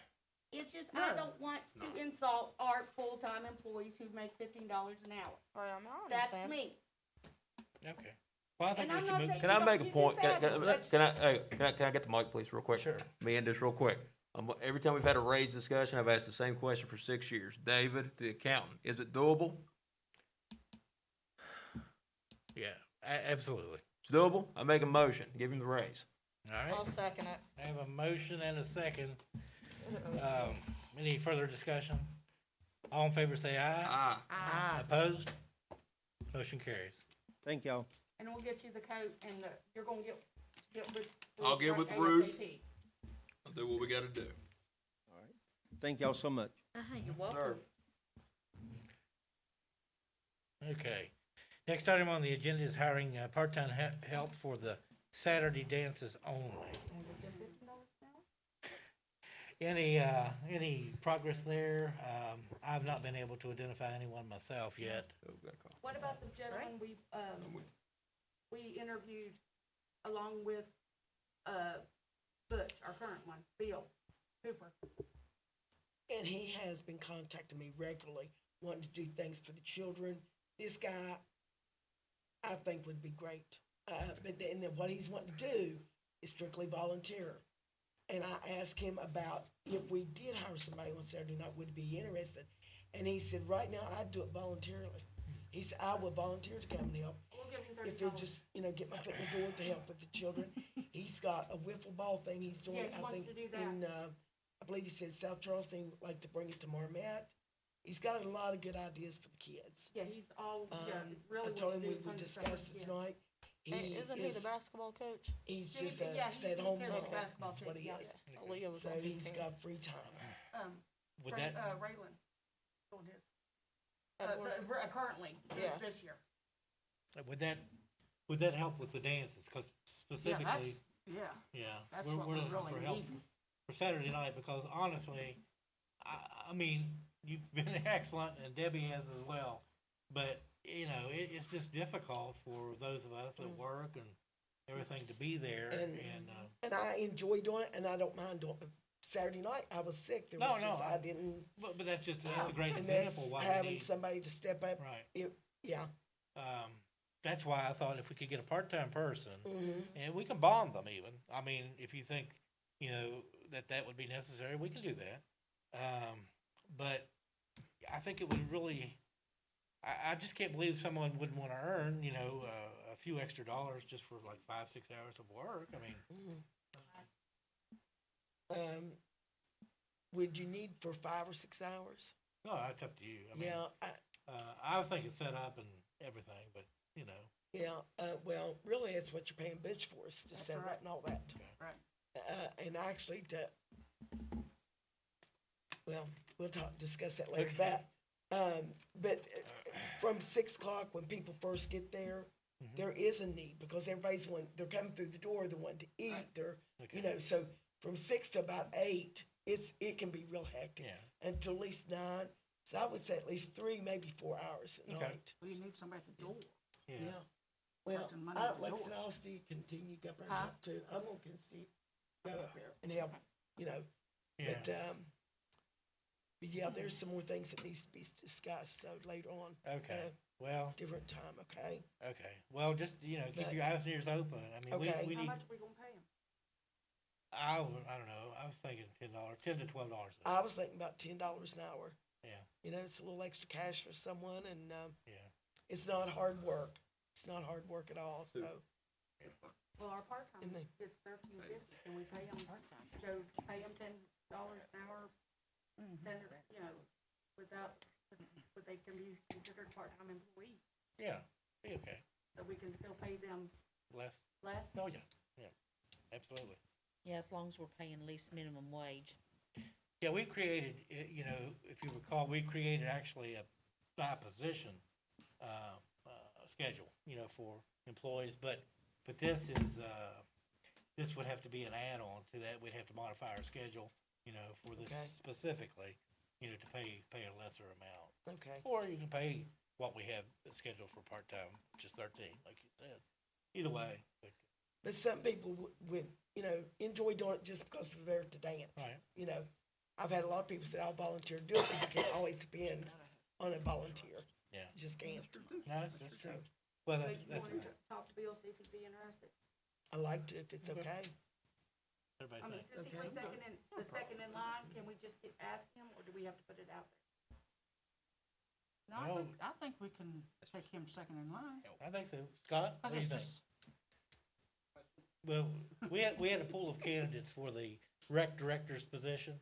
It's just, I No. don't want to insult our full-time employees who make $15 an hour. Oh, yeah, I mean, I That's understand. me. Okay. Well, I think And we I'm should not move. saying- Can I make a You do point? fabulous. Can I get the mic, please, real quick? Sure. Me and just real quick. Every time we've had a raise discussion, I've asked the same question for 6 years. David, the accountant, is it doable? Yeah, absolutely. It's doable? I make a motion, give him the raise. All right. I'll second it. I have a motion and a second. Any further discussion? All in favor say aye. Aye. Opposed? Motion carries. Thank y'all. And we'll get you the coat and you're gonna get with. I'll get with ASAP. Ruth. I'll do what we gotta do. Thank y'all so much. You're welcome. Sir. Okay. Next item on the agenda is hiring part-time help for the Saturday dances only. Any progress there? I've not been able to identify anyone myself yet. Oh, we got a call. What about the gentleman we interviewed along with, Butch, our current one, Bill Cooper? And he has been contacting me regularly, wanting to do things for the children. This guy, I think would be great. But then what he's wanting to do is strictly volunteer. And I asked him about if we did hire somebody on Saturday night, would he be interested? And he said, right now, I'd do it voluntarily. He said, I would volunteer to come and help. We'll give him If $30. it just, get my foot in the door to help with the children. He's got a wiffle ball thing he's doing, Yeah, he I wants think, to do that. in, I believe he said South Charleston, he would like to bring it to Marmet. He's got a lot of good ideas for the kids. Yeah, he's all, yeah, I really told him wants to we do would tons of stuff discuss with it kids. tonight. Isn't he the basketball coach? He's Yeah, just yeah, a he stay-at-home carries the mom, basketball that's what team, he yeah. is. Leo was So on his he's team. got free time. Would that, Raylan, doing his, Edwards. currently, Yeah. this year. would that help with the dances? Cause specifically, Yeah, yeah, that's we're what we're looking really for help needing. for Saturday night, because honestly, I mean, you've been excellent and Debbie has as well, but, you know, it's just difficult for those of us that work and everything to be there And- and, And I enjoy doing it, and I don't mind doing it. Saturday night, I was sick, there No, was just, no, I didn't. but that's a great And that's example why we having need, somebody to step up, right. yeah. That's why I thought if we could get a part-time person, Mhm. and we can bond them even. I mean, if you think, you know, that would be necessary, we can do that. But I think it would really, I just can't believe someone wouldn't want to earn, you know, a few extra dollars just for like 5-6 hours of work. I mean, Would you need for 5 or 6 hours? no, that's up to you. I mean, Yeah, I was thinking set up and everything, but, you know, well, really, it's what you're paying Butch for, is to set it up and all that. Right. And actually well, we'll discuss that later, Okay. but from 6 o'clock, when people first get there, Mhm. there is a need, because everybody's they're coming through the door, they want to eat, they're, okay. you know, so from 6 to about 8, it can be real hectic. Yeah. Until at least 9, so I would say at least 3, maybe 4 hours at Okay. night. Well, you need somebody at the door. Yeah. Well, Collecting money at the Lex door. and I'll still continue to go up there and Huh? help too. I'm gonna continue to go up there and help, you know, Yeah. but yeah, there's some more things that needs to be discussed, so later on, Okay. Well, different time, okay? okay. Well, just, you know, keep But- your eyes and ears open. I mean, Okay. we How need, much are we gonna pay him? I don't know. I was thinking $10 to $12 an I hour. was thinking about $10 an hour. Yeah. You know, it's a little extra cash for someone, and, Yeah. it's not hard work. It's not hard work at all, so. Well, our part-time, And they- it's $13.50, can we pay him, so pay him $10 an hour, then, you know, without, but they can be considered part-time employees, Yeah. Be okay. so we can still pay them Less. less? Oh, yeah. Yeah. Absolutely. Yeah, as long as we're paying at least minimum wage. Yeah, we created, you know, if you recall, we created actually a by position, schedule, you know, for employees, but this is, this would have to be an add-on to that. We'd have to modify our schedule, you know, for this Okay. specifically, you know, to pay a lesser amount. Okay. Or you can pay what we have scheduled for part-time, which is 13, like you said. Either way, But some people would, you know, enjoy doing it just because they're there to dance. right, You know, I've had a lot of people say, I'll volunteer to do it, but you can't always depend on a volunteer. yeah. Just can't. No, that's So true. Well, But that's, you that's, wanted to talk to Bill, see if he'd be interested? I like to, if it's Okay. okay. everybody I mean, thinks. since he Okay. was the second in line, can we just ask him, or do we have to put it out there? No, Well- I think we can take him second in line. I think so. Scott, what Cause do you it's think? just, Well, we had a pool of candidates for the rec director's position.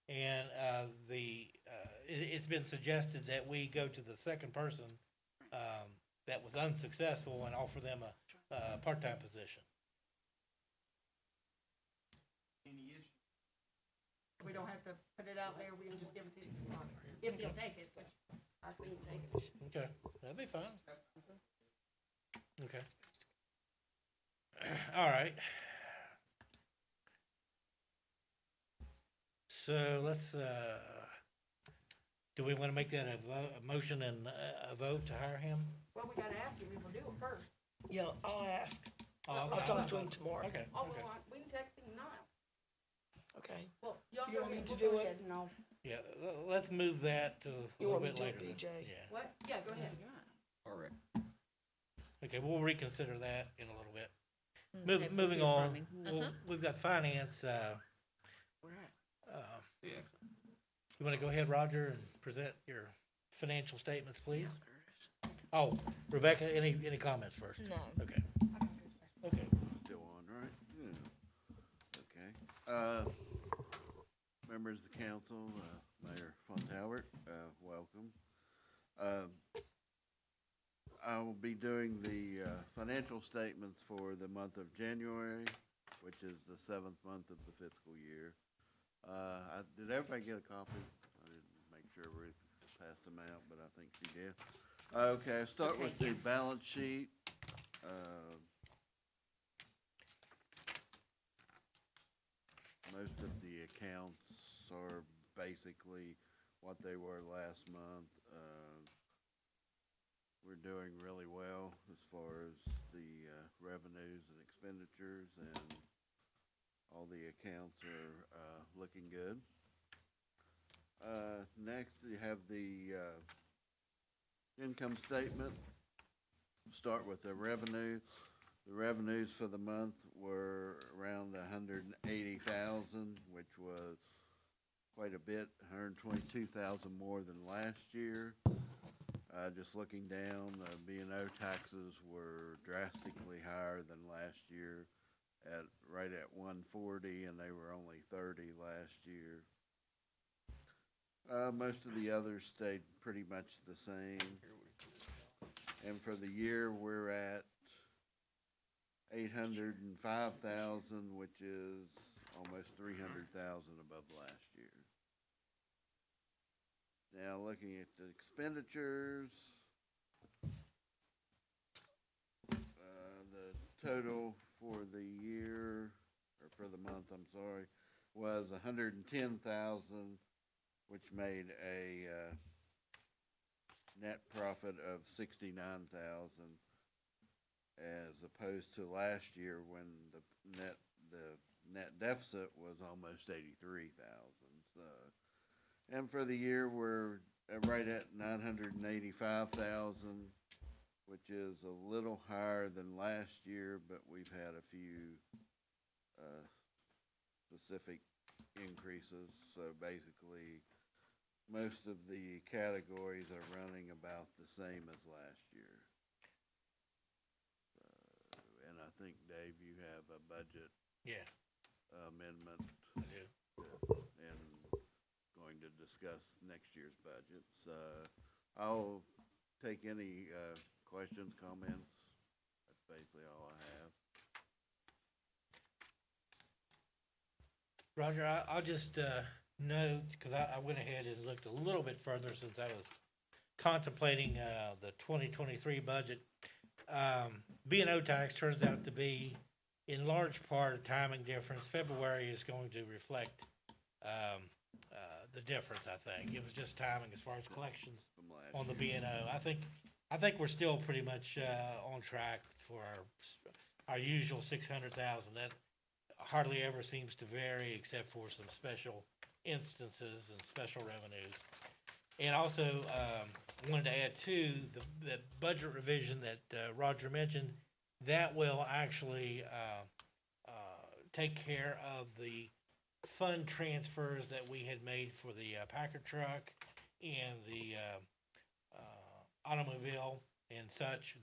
And, it's been suggested that we go to the second person, that was unsuccessful and offer them a part-time position. We don't have to put it out there, we can just give it to him, if he'll take it, which I see him take it. Okay, that'd be fine. Okay. All right. So let's, do we want to make that a motion and a vote to hire him? Well, we gotta ask him, we will do it first. Yeah, I'll ask. Oh, I'll okay. talk to him tomorrow. Okay, Oh, okay. we can text him now. Okay. Well, y'all You go want me ahead, to we'll do go it? ahead and I'll, Yeah, let's move that to a You little want me bit to, later. BJ? Yeah. what? Yeah, go ahead. All right. Okay, we'll reconsider that in a little bit. Okay, we'll Moving hear from on, him. we've got finance, we're at. you wanna go ahead, Roger, and present your financial statements, please? Oh, Rebecca, any comments first? No. Okay. Okay. Still on, right? Yeah. Okay. Mayor members of the council, Mayor Fontalbert, welcome. I will be doing the financial statements for the month of January, which is the 7th month of the fiscal year. Did everybody get a copy? I didn't make sure Ruth passed them out, but I think she did. Okay, I'll start with the balance sheet. Most of the accounts are basically what they were last month. We're doing really well as far as the revenues and expenditures, and all the accounts are looking good. Next, you have the income statement. Start with the revenue. The revenues for the month were around 180,000, which was quite a bit, 122,000 more than last year. Just looking down, B&O taxes were drastically higher than last year, right at 140, and they were only 30 last year. Most of the others stayed pretty much the same. And for the year, we're at 805,000, which is almost 300,000 above last year. Now, looking at the expenditures, the total for the year, or for the month, I'm sorry, was 110,000, which made a net profit of 69,000, as opposed to last year when the net deficit was almost 83,000. So, and for the year, we're right at 985,000, which is a little higher than last year, but we've had a few specific increases. So basically, most of the categories are running about the same as last year. And I think, Dave, you have a budget amendment. I do. And going to discuss next year's budget. So I'll take any questions, comments. That's basically all I have. Roger, I'll just note, because I went ahead and looked a little bit further since I was contemplating the 2023 budget. B&O tax turns out to be, in large part, a timing difference. February is going to reflect the difference, I think. It was just timing as far as collections on the B&O. I think we're still pretty much on track for our usual 600,000. That hardly ever seems to vary except for some special instances and special revenues. And also, wanted to add too, the budget revision that Roger mentioned, that will actually take care of the fund transfers that we had made for the Packard truck and the automobile and such,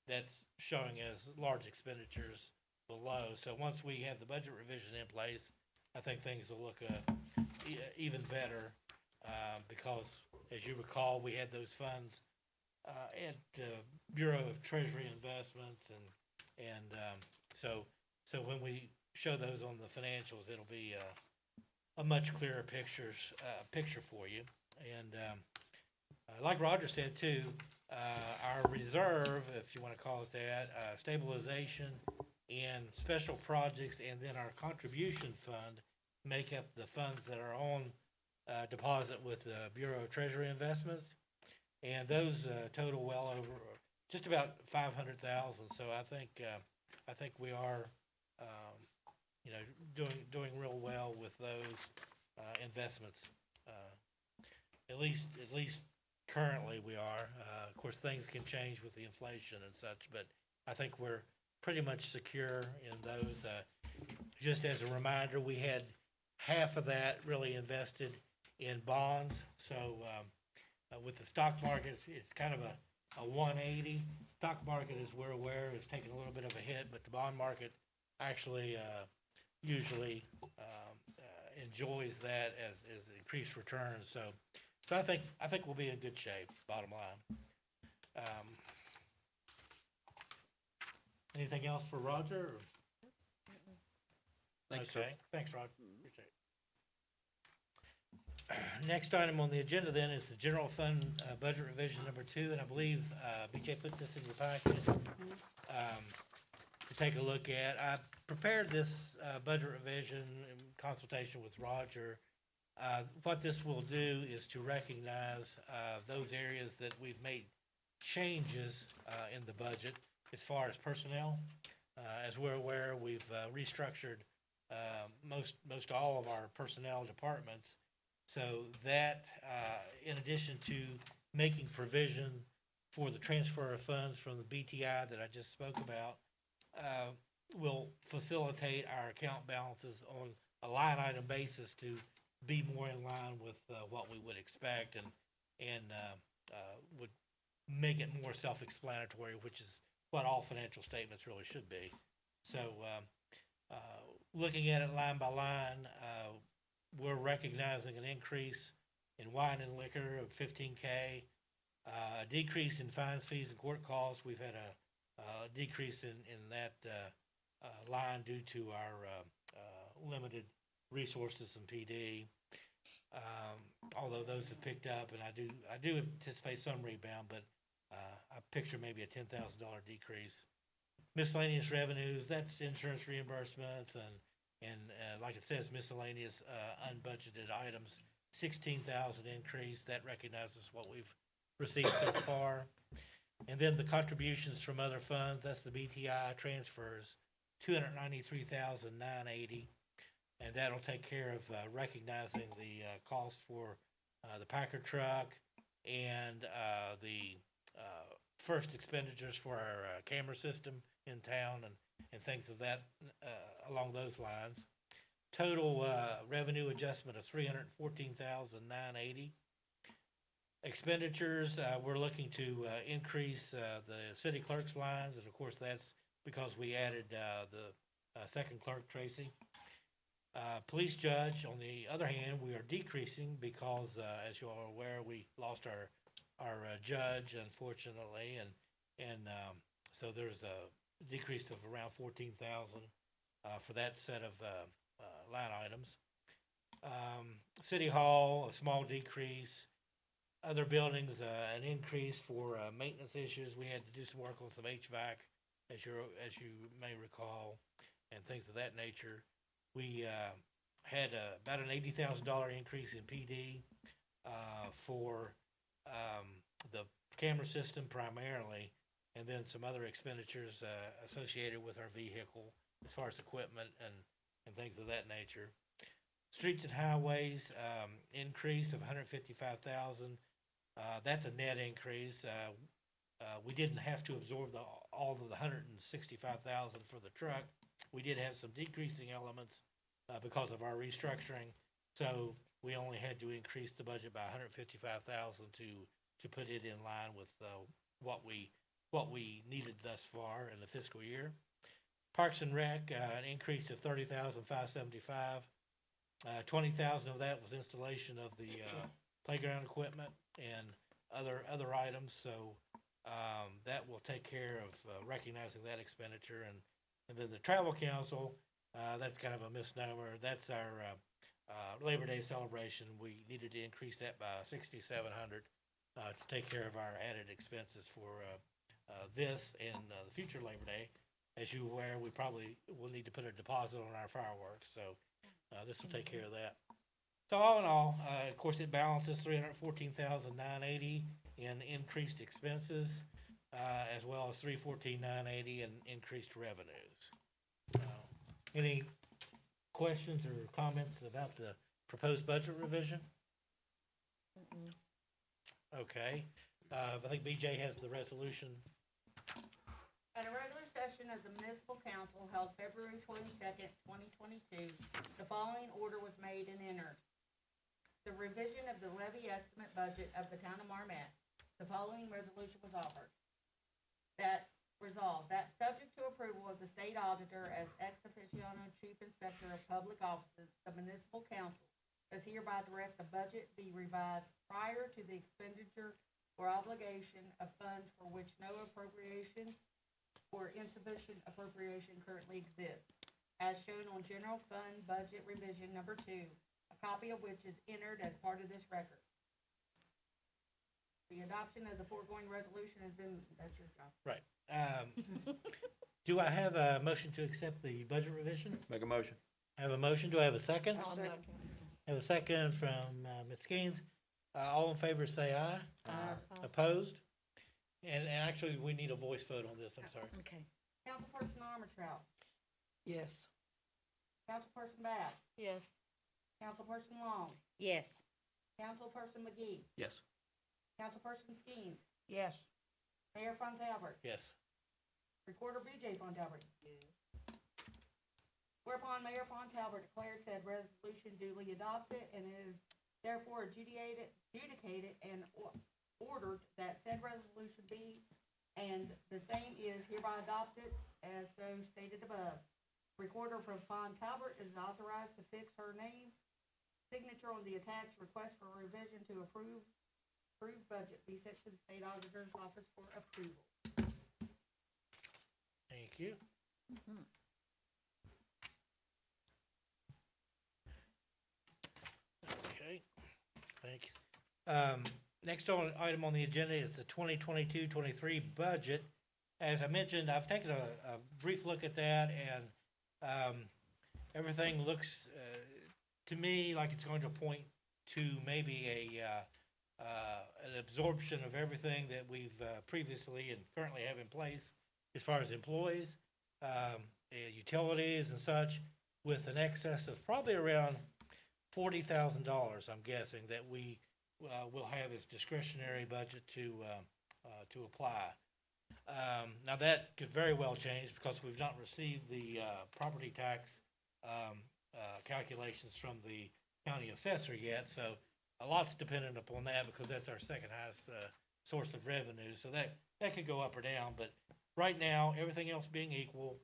that's showing as large expenditures below. So once we have the budget revision in place, I think things will look even better, because as you recall, we had those funds at the Bureau of Treasury Investments, and so when we show those on the financials, it'll be a much clearer picture for you. And like Roger said too, our reserve, if you want to call it that, stabilization and special projects, and then our contribution fund make up the funds that are on deposit with the Bureau of Treasury Investments, and those total well over just about 500,000. So I think we are doing real well with those investments. At least currently we are. Of course, things can change with the inflation and such, but I think we're pretty much secure in those. Just as a reminder, we had half of that really invested in bonds. So with the stock market, it's kind of a 180. Stock market, as we're aware, is taking a little bit of a hit, but the bond market actually usually enjoys that as increased returns. So I think we'll be in good shape, bottom line. Anything else for Roger? Or? Thanks, sir. Okay, thanks, Roger. Appreciate it. Next item on the agenda then is the general fund budget revision number 2, and I believe BJ put this in your packet to take a look at. I prepared this budget revision in consultation with Roger. What this will do is to recognize those areas that we've made changes in the budget as far as personnel. As we're aware, we've restructured most all of our personnel departments. So that, in addition to making provision for the transfer of funds from the BTI that I just spoke about, will facilitate our account balances on a line item basis to be more in line with what we would expect, and would make it more self-explanatory, which is what all financial statements really should be. So looking at it line by line, we're recognizing an increase in wine and liquor of $15K, a decrease in fines, fees, and court costs. We've had a decrease in that line due to our limited resources in PD. Although those have picked up, and I do anticipate some rebound, but I picture maybe a $10,000 decrease. Miscellaneous revenues, that's insurance reimbursements and like it says, miscellaneous unbudgeted items, 16,000 increase. That recognizes what we've received so far. And then the contributions from other funds, that's the BTI transfers, 293,980. And that'll take care of recognizing the cost for the Packard truck and the first expenditures for our camera system in town and things of that along those lines. Total revenue adjustment of 314,980. Expenditures, we're looking to increase the city clerk's lines, and of course that's because we added the second clerk, Tracy. Police judge, on the other hand, we are decreasing because, as you all are aware, we lost our judge, unfortunately, and so there's a decrease of around 14,000 for that set of line items. City Hall, a small decrease. Other buildings, an increase for maintenance issues. We had to do some work on some HVAC, as you may recall, and things of that nature. We had about an $80,000 increase in PD for the camera system primarily, and then some other expenditures associated with our vehicle as far as equipment and things of that nature. Streets and highways, increase of $155,000. That's a net increase. We didn't have to absorb all of the $165,000 for the truck. We did have some decreasing elements because of our restructuring, so we only had to increase the budget by $155,000 to put it in line with what we needed thus far in the fiscal year. Parks and Rec, an increase of $30,575. 20,000 of that was installation of the playground equipment and other items, so that will take care of recognizing that expenditure. And then the Travel Council, that's kind of a misnomer. That's our Labor Day celebration. We needed to increase that by $6,700 to take care of our added expenses for this and the future Labor Day. As you're aware, we probably will need to put a deposit on our fireworks, so this will take care of that. So all in all, of course, it balances $314,980 in increased expenses, as well as $314,980 in increased revenues. Any questions or comments about the proposed budget revision? Okay. I think BJ has the resolution. At a regular session of the municipal council held February 22nd, 2022, the following order was made and entered. The revision of the levy estimate budget of the town of Marmet. The following resolution was offered. That Resolved that subject to approval of the state auditor as ex officio chief inspector of public offices, the municipal council does hereby direct the budget be revised prior to the expenditure or obligation of funds for which no appropriation or insufficient appropriation currently exists, as shown on general fund budget revision number 2, a copy of which is entered as part of this record. The adoption of the foregoing resolution has been, that's your job. Right. Do I have a motion to accept the budget revision? Make a motion. I have a motion. Do I have a second? I'll second. I have a second from Ms. Gaines. All in favor say aye. Aye. Opposed? And actually, we need a voice vote on this, I'm sorry. Okay. Councilperson Armentrout, Yes. Councilperson Bass, Yes. Councilperson Long, Yes. Councilperson McGee, Yes. Councilperson Skeens, Yes. Mayor Fontalbert, Yes. Recorder BJ Fontalbert. Whereupon Mayor Fontalbert declared said resolution duly adopted and is therefore adjudicated and ordered that said resolution be, and the same is hereby adopted as so stated above. Recorder from Fontalbert is authorized to fix her name, signature on the attached request for revision to approved budget be sent to the state auditor's office for approval. Thank you. Okay, thanks. Next item on the agenda is the 2022-23 budget. As I mentioned, I've taken a brief look at that, and everything looks to me like it's going to point to maybe an absorption of everything that we've previously and currently have in place as far as employees, utilities and such, with an excess of probably around $40,000, I'm guessing, that we will have as discretionary budget to apply. Now that could very well change because we've not received the property tax calculations from the county assessor yet, so a lot's dependent upon that because that's our second highest source of revenue. So that could go up or down, but right now, everything else being equal,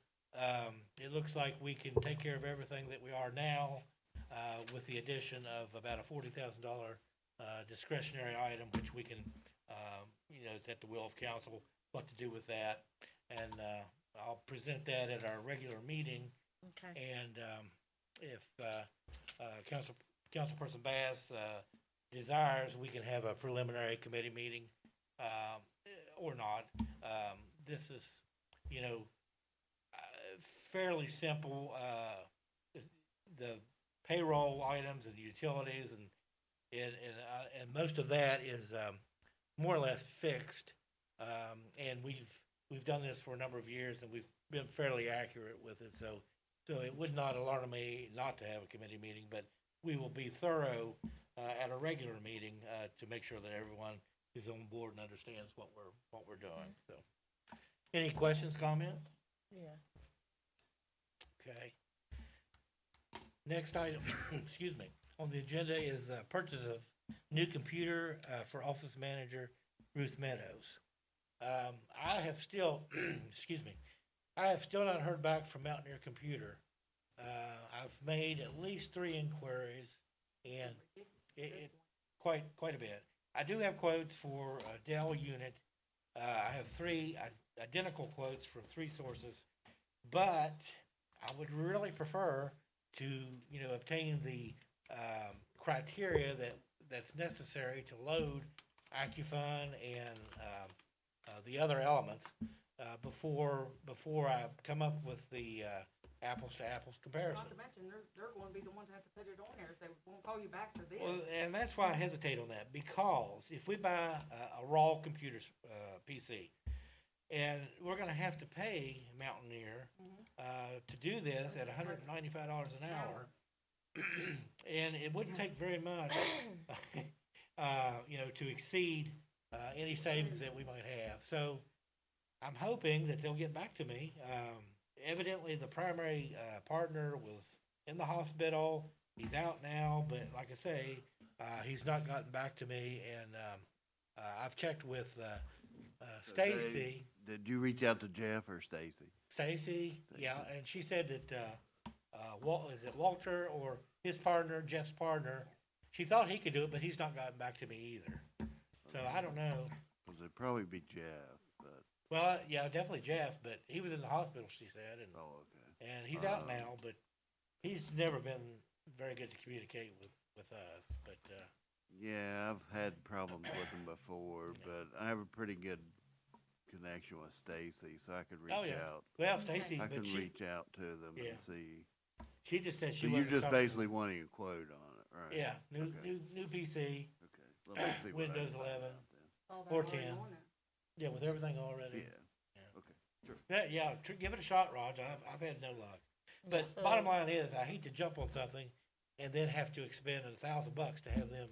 it looks like we can take care of everything that we are now with the addition of about a $40,000 discretionary item, which we can, it's at the will of council what to do with that. And I'll present that at our regular meeting. Okay. And if Councilperson Bass desires, we can have a preliminary committee meeting or not. This is, fairly simple. The payroll items and utilities and most of that is more or less fixed. And we've done this for a number of years and we've been fairly accurate with it. So it would not alarm me not to have a committee meeting, but we will be thorough at a regular meeting to make sure that everyone is on board and understands what we're doing. So, any questions, comments? Yeah. Okay. Next item, excuse me, on the agenda is purchase of new computer for office manager Ruth Meadows. I have still, excuse me, I have still not heard back from Mountaineer Computer. I've made at least 3 inquiries, and it quite a bit. I do have quotes for a Dell unit. I have 3 identical quotes from 3 sources, but I would really prefer to, obtain the criteria that's necessary to load AccuFund and the other elements before I come up with the apples to apples comparison. Not to mention, they're going to be the ones that have to put it on there, so they won't call you back for this. Well, and that's why I hesitate on that, because if we buy a raw computer PC, and we're gonna have to pay Mountaineer to do this at $195 an hour, and it wouldn't take very much, to exceed any savings that we might have. So I'm hoping that they'll get back to me. Evidently, the primary partner was in the hospital. He's out now, but like I say, he's not gotten back to me, and I've checked with So Dave, Stacy, did you reach out to Jeff or Stacy? Stacy, yeah, Stacy. and she said that, is it Walter or his partner, Jeff's partner? She thought he could do it, but he's not gotten back to me either. So I don't know. Cause it'd probably be Jeff, but, Well, yeah, definitely Jeff, but he was in the hospital, she said, oh, okay. and he's out now, but he's never been very good to communicate with us, but, Yeah, I've had problems with them before, but I have a pretty good connection with Stacy, so I could reach Oh, yeah. out. well, Stacy, I but can she, reach out to them Yeah. and see. she just said she So you wasn't just comfortable. basically wanting a quote on it, right? Yeah, new, Okay. new PC, Okay, let me see what I Windows can find 11. out then. All that Or already 10. on there. yeah, with everything already. Yeah, okay. Yeah, give it a shot, Raj. I've had no luck. But So- bottom line is, I hate to jump on something and then have to expend $1,000 to have them,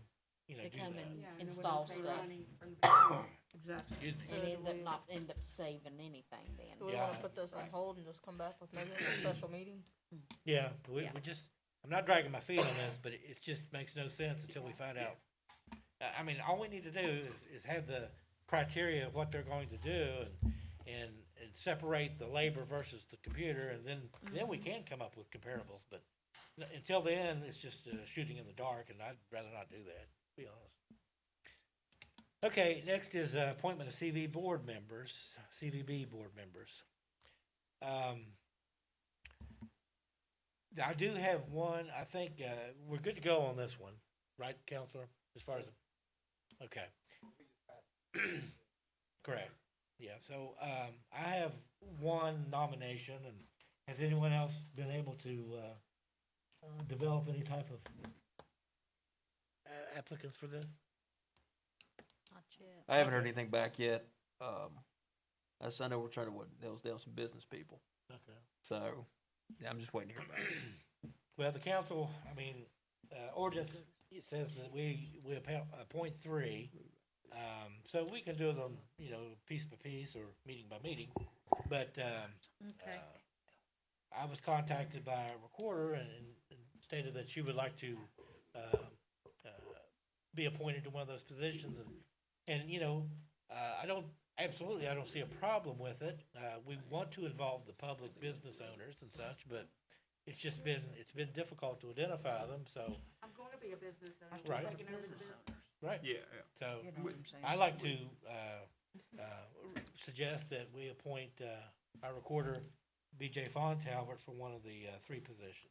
do To come that. and Yeah, and it install wouldn't save stuff. money from the beginning. Exactly. Excuse me. And So end do up we- not end up saving anything then. Do we Yeah. wanna put this on hold and just come back with maybe a special meeting? Yeah, we Yeah. just, I'm not dragging my feet on this, but it just makes no sense until we find out. I mean, all we need to do is have the criteria of what they're going to do and separate the labor versus the computer, and then we can come up with comparables, but until then, it's just shooting in the dark, and I'd rather not do that, to be honest. Okay, next is appointment of CVB board members. I do have one, I think, we're good to go on this one, right, Counselor, as far as, okay. Correct, yeah, so, I have one nomination, and has anyone else been able to, develop any type of applicants for this? Not yet. I haven't heard Okay. anything back yet. I know we're trying to nail down some business people. Okay. So, yeah, I'm just waiting to hear back. Well, the council, I mean, ordinance, it says that we appoint three. So we can do them, piece by piece or meeting by meeting. But, Okay. I was contacted by a recorder and stated that she would like to, be appointed to one of those positions. And, I don't see a problem with it. We want to involve the public business owners and such, but it's been difficult to identify them, so, I'm going to be a business owner. Right. Taking over the business. right. Yeah, So, You know what I'm saying? I'd like to, suggest that we appoint, our recorder, BJ Fontalbert, for one of the, three positions.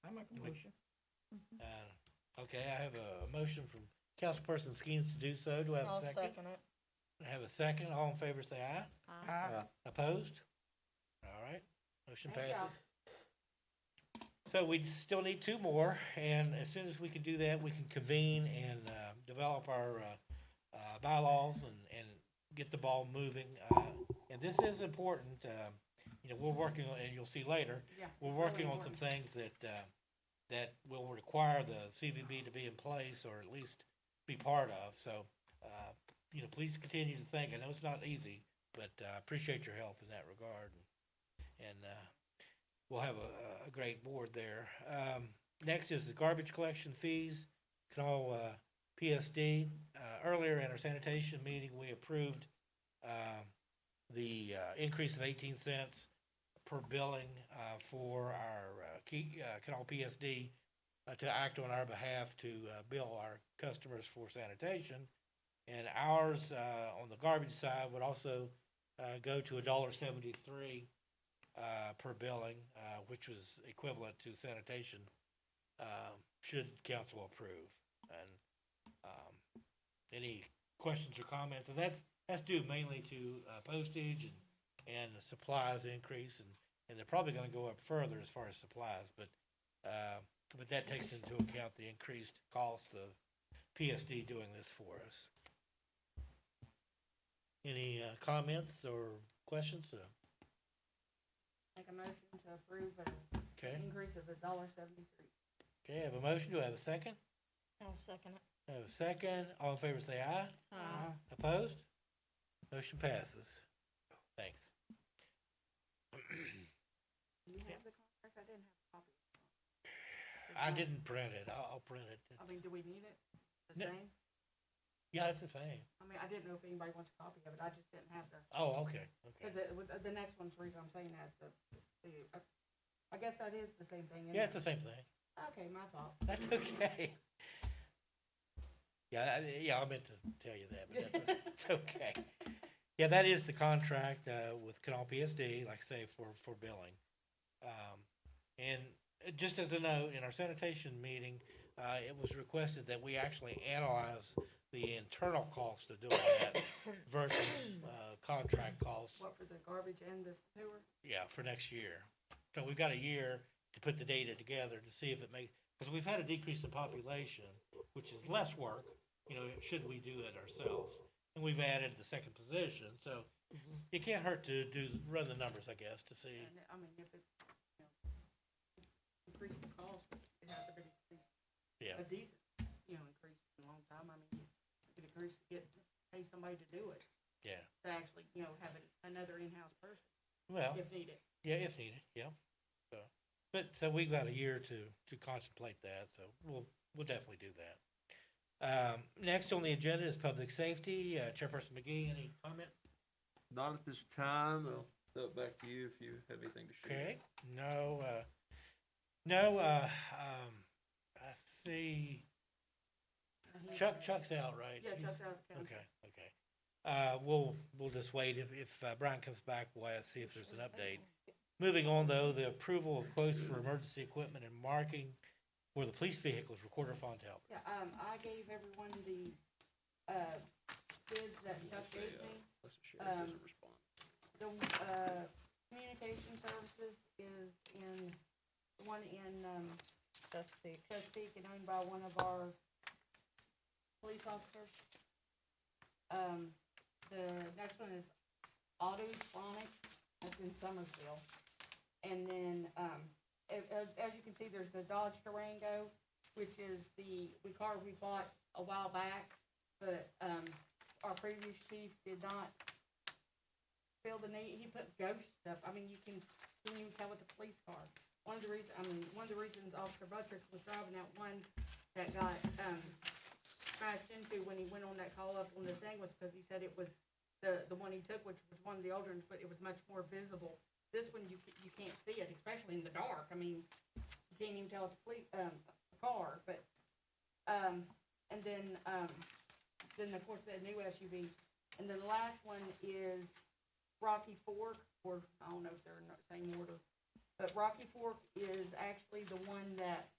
I make a motion. Okay, I have a motion from Councilperson Skeens to do so. Do I have I'll a second? second it. I have a second. All in favor, say aye. Aye. Opposed? All right, motion Thank y'all. passes. So we still need two more, and as soon as we can do that, we can convene and, develop our, bylaws and get the ball moving. And this is important, we're working on, and you'll see later, Yeah. we're really working on some important. things that will require the CVB to be in place or at least be part of. So, please continue to think. I know it's not easy, but I appreciate your help in that regard. And we'll have a great board there. Next is the garbage collection fees, Canal PSD. Earlier in our sanitation meeting, we approved the increase of 18 cents per billing for our Canal PSD to act on our behalf to bill our customers for sanitation. And ours on the garbage side would also go to $1.73 per billing, which was equivalent to sanitation, should council approve. And any questions or comments? And that's due mainly to postage and the supplies increase, and they're probably gonna go up further as far as supplies, but that takes into account the increased cost of PSD doing this for us. Any comments or questions? Make a motion to approve an Okay, increase of $1.73. okay, I have a motion. Do I have a second? I'll second it. I have a second. All in favor say aye. Aye. Opposed? Motion passes. Thanks. Do you have the contract? I didn't have a copy. I didn't print it. I'll print it. I mean, do we need it? The No. same? Yeah, it's the same. I mean, I didn't know if anybody wants a copy of it, I just didn't have the, Oh, okay, cause okay. it, with, the next one's the reason I'm saying that, I guess that is the same thing, isn't Yeah, it? it's the same thing. Okay, my fault. That's okay. Yeah, I meant to tell you that, but it's okay. Yeah, that is the contract, with Canal PSD, like I say, for billing. And just as a note, in our sanitation meeting, it was requested that we actually analyze the internal cost of doing that versus, contract costs, What, for the garbage and the sewer? yeah, for next year. So we've got a year to put the data together to see if it makes, because we've had a decrease in population, which is less work, should we do it ourselves? And we've added the second position, so it can't hurt to run the numbers, I guess, to see. And, I mean, if it, increase the cost, it has to be Yeah, a decent, increase in a long time. I mean, you could increase, pay somebody to do it, yeah. to actually, have another in-house person Well, if needed. yeah, if needed, yeah. So we've got a year to contemplate that, so we'll definitely do that. Next on the agenda is public safety. Chairperson McGee, any comments? Not at this time. I'll throw it back to you if you have anything to share. Okay, I see Chuck's out, right? Yeah, He's- Chuck's out of the county. Okay. We'll just wait. If Brian comes back, we'll see if there's an update. Moving on, though, the approval of quotes for emergency equipment and marking for the police vehicles, Recorder Fontel. Yeah, I gave everyone the, bids that Chuck gave me. Unless the sheriff doesn't respond. The, communication services is in, the one in, Chesapeake and owned by one of our police officers. The next one is Autotronic, that's in Summersville. And then, as you can see, there's the Dodge Durango, which is the car we bought a while back, but, our previous chief did not feel the need, he put ghost stuff, I mean, you can even tell it's a police car. One of the reasons Officer Buttrick was driving that one that got, smashed into when he went on that call up on the thing was because he said it was the one he took, which was one of the older ones, but it was much more visible. This one, you can't see it, especially in the dark, I mean, you can't even tell it's a car, but, and then of course, the new SUV. And then the last one is Rocky Fork, or I don't know if they're in the same order, but Rocky Fork is actually the one that,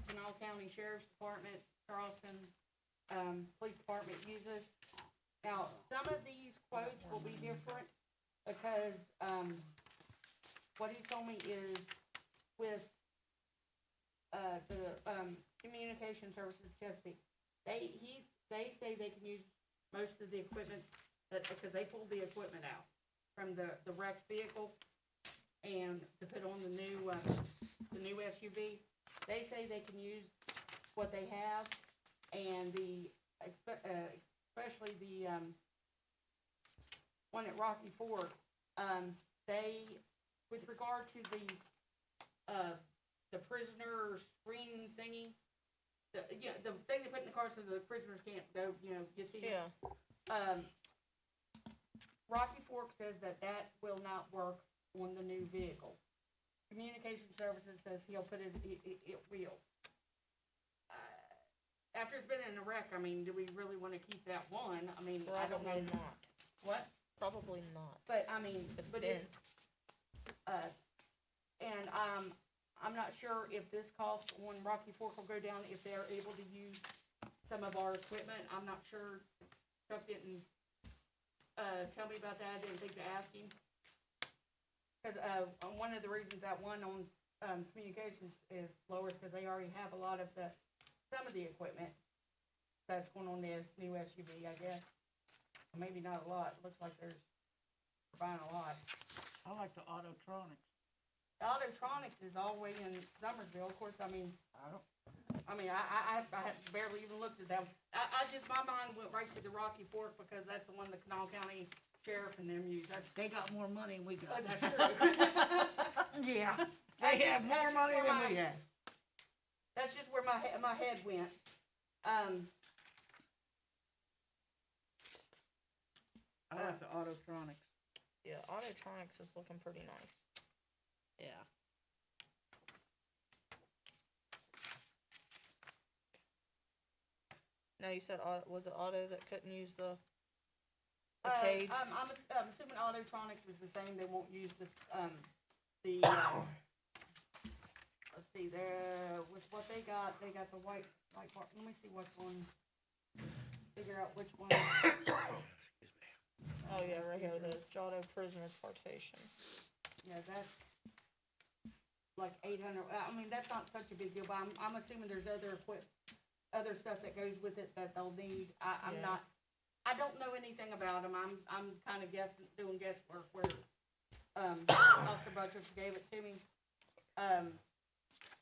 Kanawha County Sheriff's Department, Charleston, Police Department uses. Now, some of these quotes will be different because, what he told me is with, the, communication services Chesapeake, they say they can use most of the equipment because they pulled the equipment out from the wrecked vehicle and to put on the new SUV. They say they can use what they have, and especially the one at Rocky Fork, they, with regard to the prisoner screen thingy, the thing they put in the car so the prisoners can't go, get to you. Yeah. Rocky Fork says that will not work on the new vehicle. Communication Services says he'll put it will. After it's been in a wreck, I mean, do we really wanna keep that one? I mean, I don't know. Probably not. What? Probably not. But, I mean, It's but been. and, I'm not sure if this cost on Rocky Fork will go down, if they're able to use some of our equipment. I'm not sure. Chuck didn't, tell me about that. I didn't think to ask him. Cause, one of the reasons that one on, communications is lower is cause they already have a lot of some of the equipment that's going on this new SUV, I guess. Maybe not a lot. Looks like they're buying a lot. I like the Autotronics. Autotronics is all the way in Summersville, of course, I mean, I barely even looked at them. My mind went right to the Rocky Fork because that's the one the Kanawha County Sheriff and them use. They got more money than we got. That's true. Yeah, they have more money than we have. That's just where my head went. I like the Autotronics. Yeah, Autotronics is looking pretty nice. Yeah. Now, you said, was it Auto that couldn't use the Uh, cage? I'm assuming Autotronics is the same, they won't use this, let's see, with what they got the white part, let me see which one, figure out which one. Oh, yeah, right here, the Giotto prisoner partition. Yeah, that's like 800, I mean, that's not such a big deal, but I'm assuming there's other stuff that goes with it that they'll need. Yeah. I don't know anything about them, I'm kinda doing guesswork where, Officer Buttress gave it to me.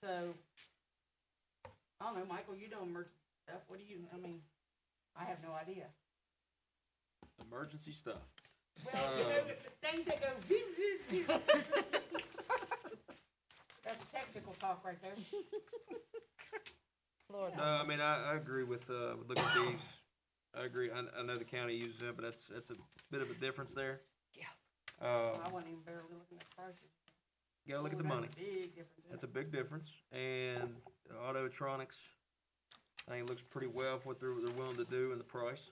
So, I don't know, Michael, you know emergency stuff, what do you, I have no idea. Emergency stuff. Well, you know, things that go that's technical talk right there. Lord. No, I mean, I agree with looking at these. I agree. I know the county uses it, but that's a bit of a difference there. Yeah. Um, I wasn't even barely looking at prices. You gotta look at the That's a money. big difference. That's a big difference. And Autotronics, I think it looks pretty well for what they're willing to do and the price.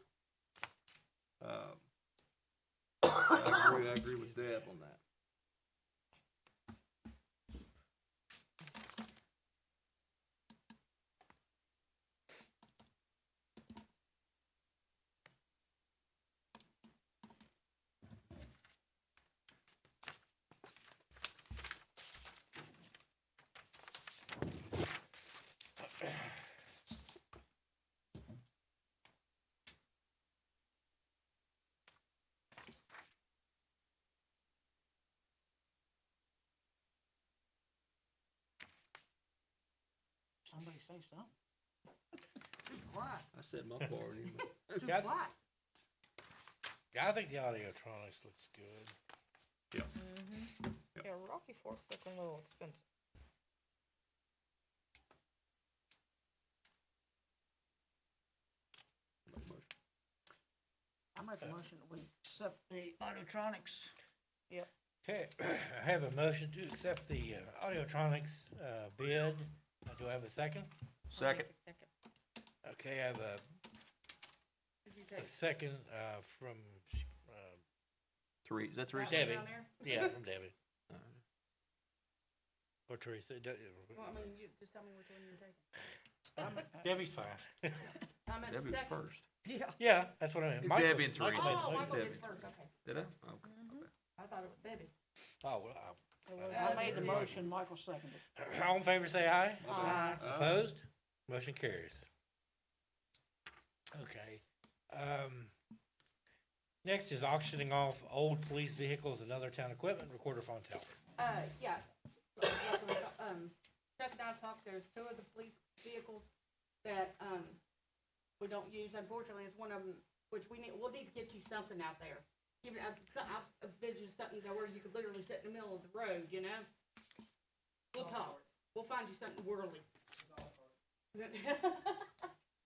I agree with Deb on that. Somebody say something. Too quiet, I said my part anyway. too Yeah. quiet. Yeah, I think the Audiotronics looks good. Mm-hmm. Yep. Yeah, Rocky Fork's looking a little expensive. I make a motion that we accept the Autotronics. Okay, I have a motion to accept the Audiotronics bid. Do I have a second? Second. Second. Okay, I have Did you a take second from Is that Teresa? that one Debbie. down there? yeah, from Debbie. Or Teresa. Well, you just tell me which one you're taking. Debbie's fine. I'm at the Debbie was second. first. Yeah. Yeah, that's what I meant. Debbie and Michael Teresa. made the Oh, motion. Michael Debbie. did first, okay. Did I? Okay. I thought it was Debbie. Oh, well, I made the motion, Michael seconded. all in favor, say aye. Aye. Opposed? Motion carries. Okay. Next is auctioning off old police vehicles and other town equipment, Recorder Fontel. Yeah. Chuck and I talked, there's two of the police vehicles that, we don't use, unfortunately, it's one of them, which we'll need to get you something out there. Even, I've envisioned something that where you could literally sit in the middle of the road, you know? We'll talk, we'll find you something whirly.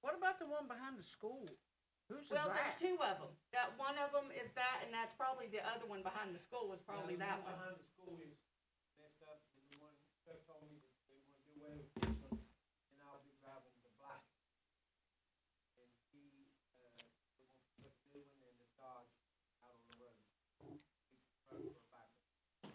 What about the one behind the school? Whose is Well, there's that? two of them, that, one of them is that, and that's probably the other one behind the school is probably that one. Behind the school is messed up, and the one, Chuck told me that they want to do away with this one, and I'll be driving the black. And he, we're gonna put the new one and the Dodge out on the road. For backup.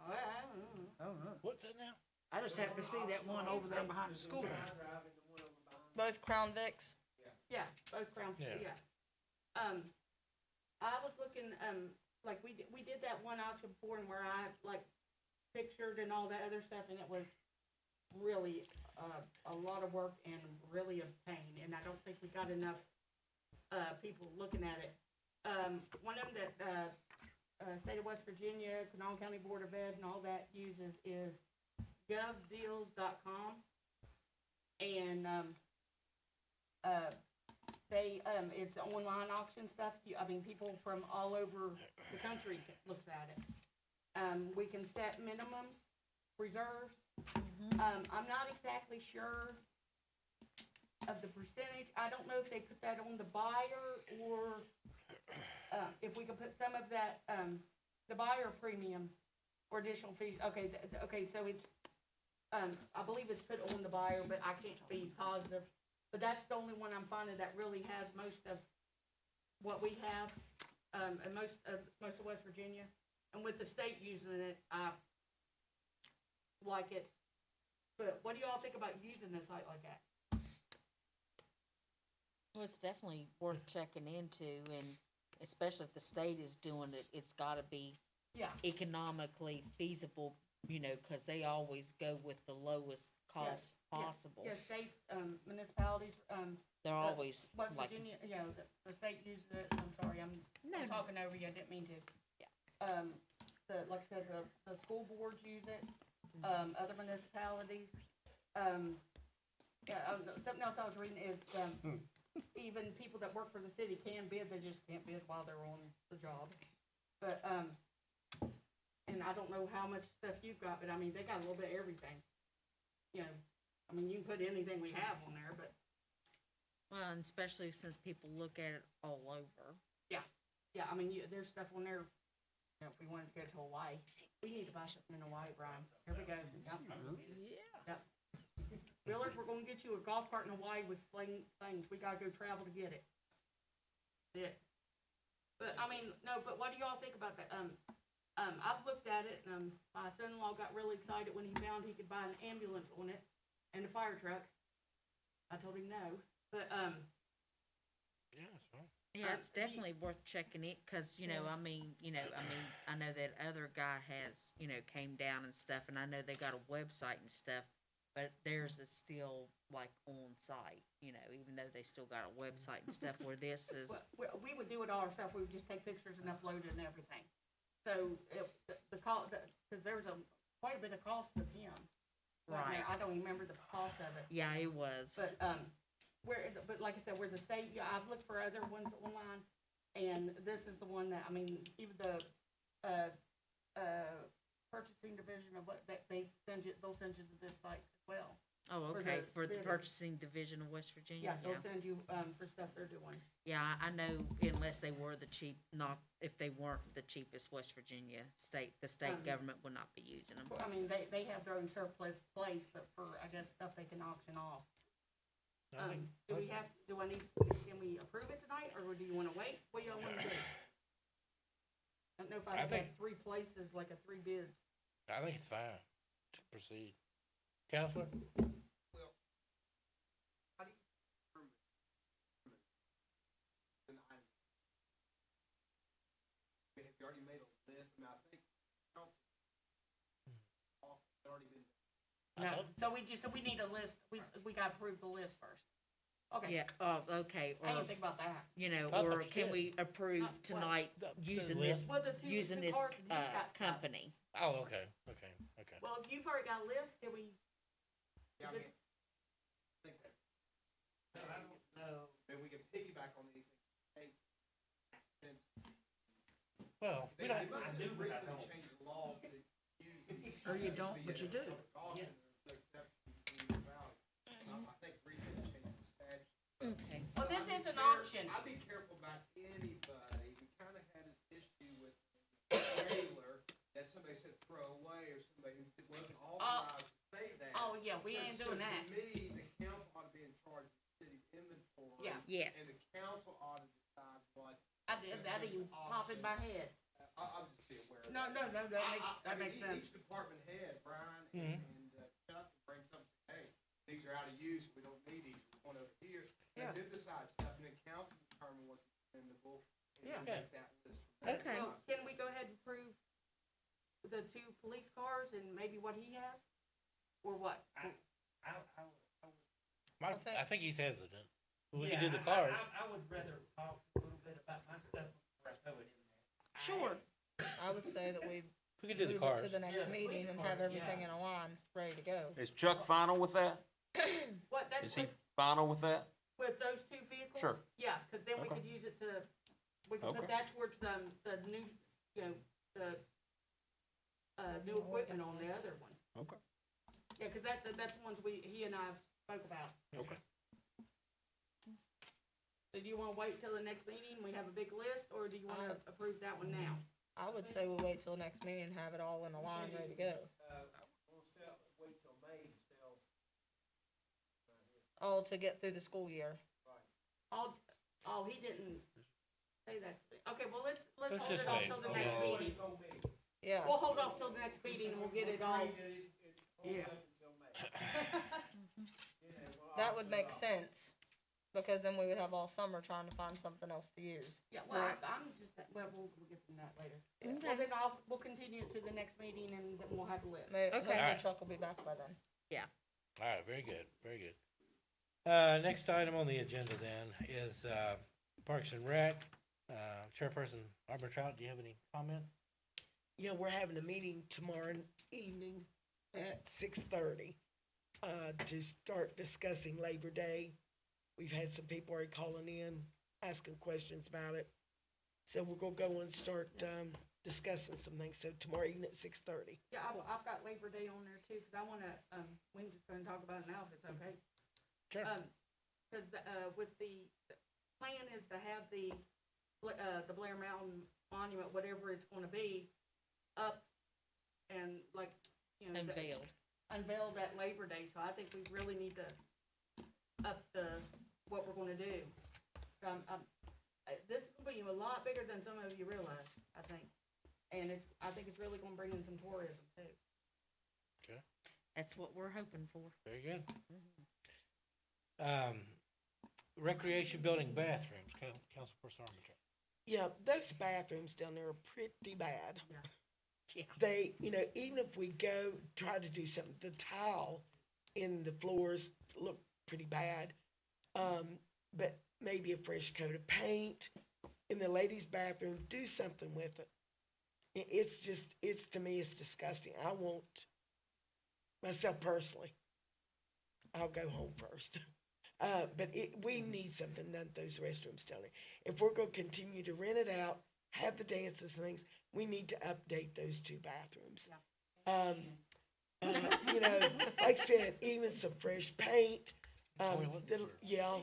Oh, yeah, I don't know. Oh, no. What's that now? I just happened to see that one over there behind the school. I'm driving the one over behind. Both Crown Vics? Yeah, both Crown, Yeah. yeah. I was looking, like, we did that one auction before and where I, like, pictured and all that other stuff, and it was really, a lot of work and really a pain, and I don't think we got enough, people looking at it. One of them that, State of West Virginia, Kanawha County Board of Ed and all that uses is govdeals.com. And, it's online auction stuff. People from all over the country looks at it. We can set minimums, reserves. I'm not exactly sure of the percentage. I don't know if they put that on the buyer or if we could put some of that, the buyer premium or additional fees, okay, okay, so it's, I believe it's put on the buyer, but I can't be positive. But that's the only one I'm finding that really has most of what we have, and most of West Virginia. And with the state using it, I like it. But what do y'all think about using a site like that? Well, it's definitely worth checking into, and especially if the state is doing it, it's gotta be Yeah. economically feasible, you know, cause they always go with the lowest cost Yeah, possible. Yeah, states, municipalities, They're always West like, Virginia, you know, the state uses it, I'm sorry, I'm talking over you, I didn't mean to. Yeah. Like I said, the school boards use it, other municipalities. Something else I was reading is, even people that work for the city can bid, they just can't bid while they're on the job. But, and I don't know how much stuff you've got, but I mean, they got a little bit of everything. You know, I mean, you can put anything we have on there, but, well, and especially since people look at it all over. yeah, I mean, there's stuff on there. You know, if we wanted to go to Hawaii, we need to buy something in Hawaii, Brian. Here we go. Yep. Yeah. Yep. Willard, we're gonna get you a golf cart in Hawaii with things. We gotta go travel to get it. Yeah. But, I mean, no, but what do y'all think about that? I've looked at it, and, my son-in-law got really excited when he found he could buy an ambulance on it and a fire truck. I told him no, but, Yeah, so. Yeah, it's definitely worth checking it, cause, you know, Yeah. I know that other guy has, you know, came down and stuff, and I know they got a website and stuff, but theirs is still like on site, you know, even though they still got a website and stuff, where this is, well, we would do it all ourselves. We would just take pictures and upload it and everything. So if the cost, because there's quite a bit of cost with him. right, I don't even remember the cost of it. yeah, it was, But, but like I said, where the state, yeah, I've looked for other ones online, and this is the one that, I mean, even the, purchasing division of what, they'll send you to this site as well. oh, for okay, the for the bidding. purchasing division of West Virginia, Yeah, yeah. they'll send you, for stuff they're doing. Yeah, I know unless they were if they weren't the cheapest West Virginia the state government would not be using them. I mean, they have their own surplus place, but for, I guess, stuff they can auction off. I think- Can we approve it tonight, or do you wanna wait? What do y'all wanna do? I don't know if I I have think- 3 places, like a 3 bids. I think it's fine to proceed. Counselor? Have you already made a list? I mean, I think council already been. No, so we need a list, we gotta approve the list first. Okay, Yeah, okay, I or, didn't think about that. you know, I thought or you can did. we approve What? tonight The using list. this, Well, the two cards that he's got stuff. company? Oh, okay. Well, if you've already got a list, can we, Yeah, I mean, I think that, So I don't know. maybe we can piggyback on anything. Hey, since Well, they we don't, must I have do, but I recently don't. changed the law to use. Or you don't, but you do. Auction, there's no exception to the valley. I think recently changed the statute. Okay. well, this is an auction. I'd be careful about anybody. We kinda had an issue with trailer that somebody said throw away, or somebody who wasn't authorized to say that. Oh, yeah, we So- ain't so doing that. To me, the council ought to be in charge of the city's inventory. Yeah. Yes. And the council ought to decide what, I did, that even pop in my head. I'll just be aware of No, that. that I mean, makes sense. Each department head, Brian Mhm. and Chuck, can bring something, hey, these are out of use, we don't need these, we want over here. Yeah. They do decide stuff, and then council determine what's expendable, and Yeah. then make that list from there. Okay. Well, can we go ahead and approve the 2 police cars and maybe what he has? Or what? I Mike, think- I think he's hesitant. We yeah, can do the I- cars. I would rather talk a little bit about my stuff before I throw it in there. Sure. I would say that we We can do the move it cars. to the next Yeah, the meeting police and car, have everything yeah. in a line, ready to go. Is Chuck final with that? What, that's Is he with, final with that? with those 2 vehicles? Sure. Yeah, cause then we Okay. could use it we could Okay. put that towards the new, you know, the, new equipment on the other one. Okay. Yeah, cause that's the ones he and I have spoke about. Okay. So do you wanna wait till the next meeting, we have a big list, or do you wanna approve that one now? I would say we'll wait till the next meeting and have it all in a line ready to go. Oh, to get through the school year. Oh, he didn't say that. Okay, well, let's Let's hold just it off wait. till the Yeah. next meeting. Yeah. We'll hold off till the next meeting and we'll get it all. Yeah. That would make sense, because then we would have all summer trying to find something else to use. Yeah, well, I'm just, well, we'll get to that later. Okay. Well, then we'll continue it to the next meeting and then we'll have a list. Maybe, hopefully Alright. Chuck will be back by then. All right, very good, very good. Next item on the agenda then is, Parks and Rec. Chairperson Arbitrat, do you have any comments? Yeah, we're having a meeting tomorrow evening at 6:30 to start discussing Labor Day. We've had some people already calling in, asking questions about it. So we're gonna go and start discussing some things. So tomorrow evening at 6:30. Yeah, I've got Labor Day on there too, cause I wanna, we can just go and talk about it now if it's okay. Sure. Cause with the plan is to have the Blair Mountain Monument, whatever it's gonna be, up and like, you know. Unveiled at Labor Day, so I think we really need to up what we're gonna do. This is gonna be a lot bigger than some of you realize, I think. And I think it's really gonna bring in some tourism too. That's what we're hoping for. Very good. Recreation building bathrooms, Councilperson Arbitrat. Yeah, those bathrooms down there are pretty bad. Yeah. They, even if we go try to do something, the tile in the floors look pretty bad. But maybe a fresh coat of paint in the ladies' bathroom, do something with it. It's to me, it's disgusting. I won't, myself personally, I'll go home first. But we need something done to those restrooms down there. If we're gonna continue to rent it out, have the dances and things, we need to update those two bathrooms. Like I said, even some fresh paint, yeah.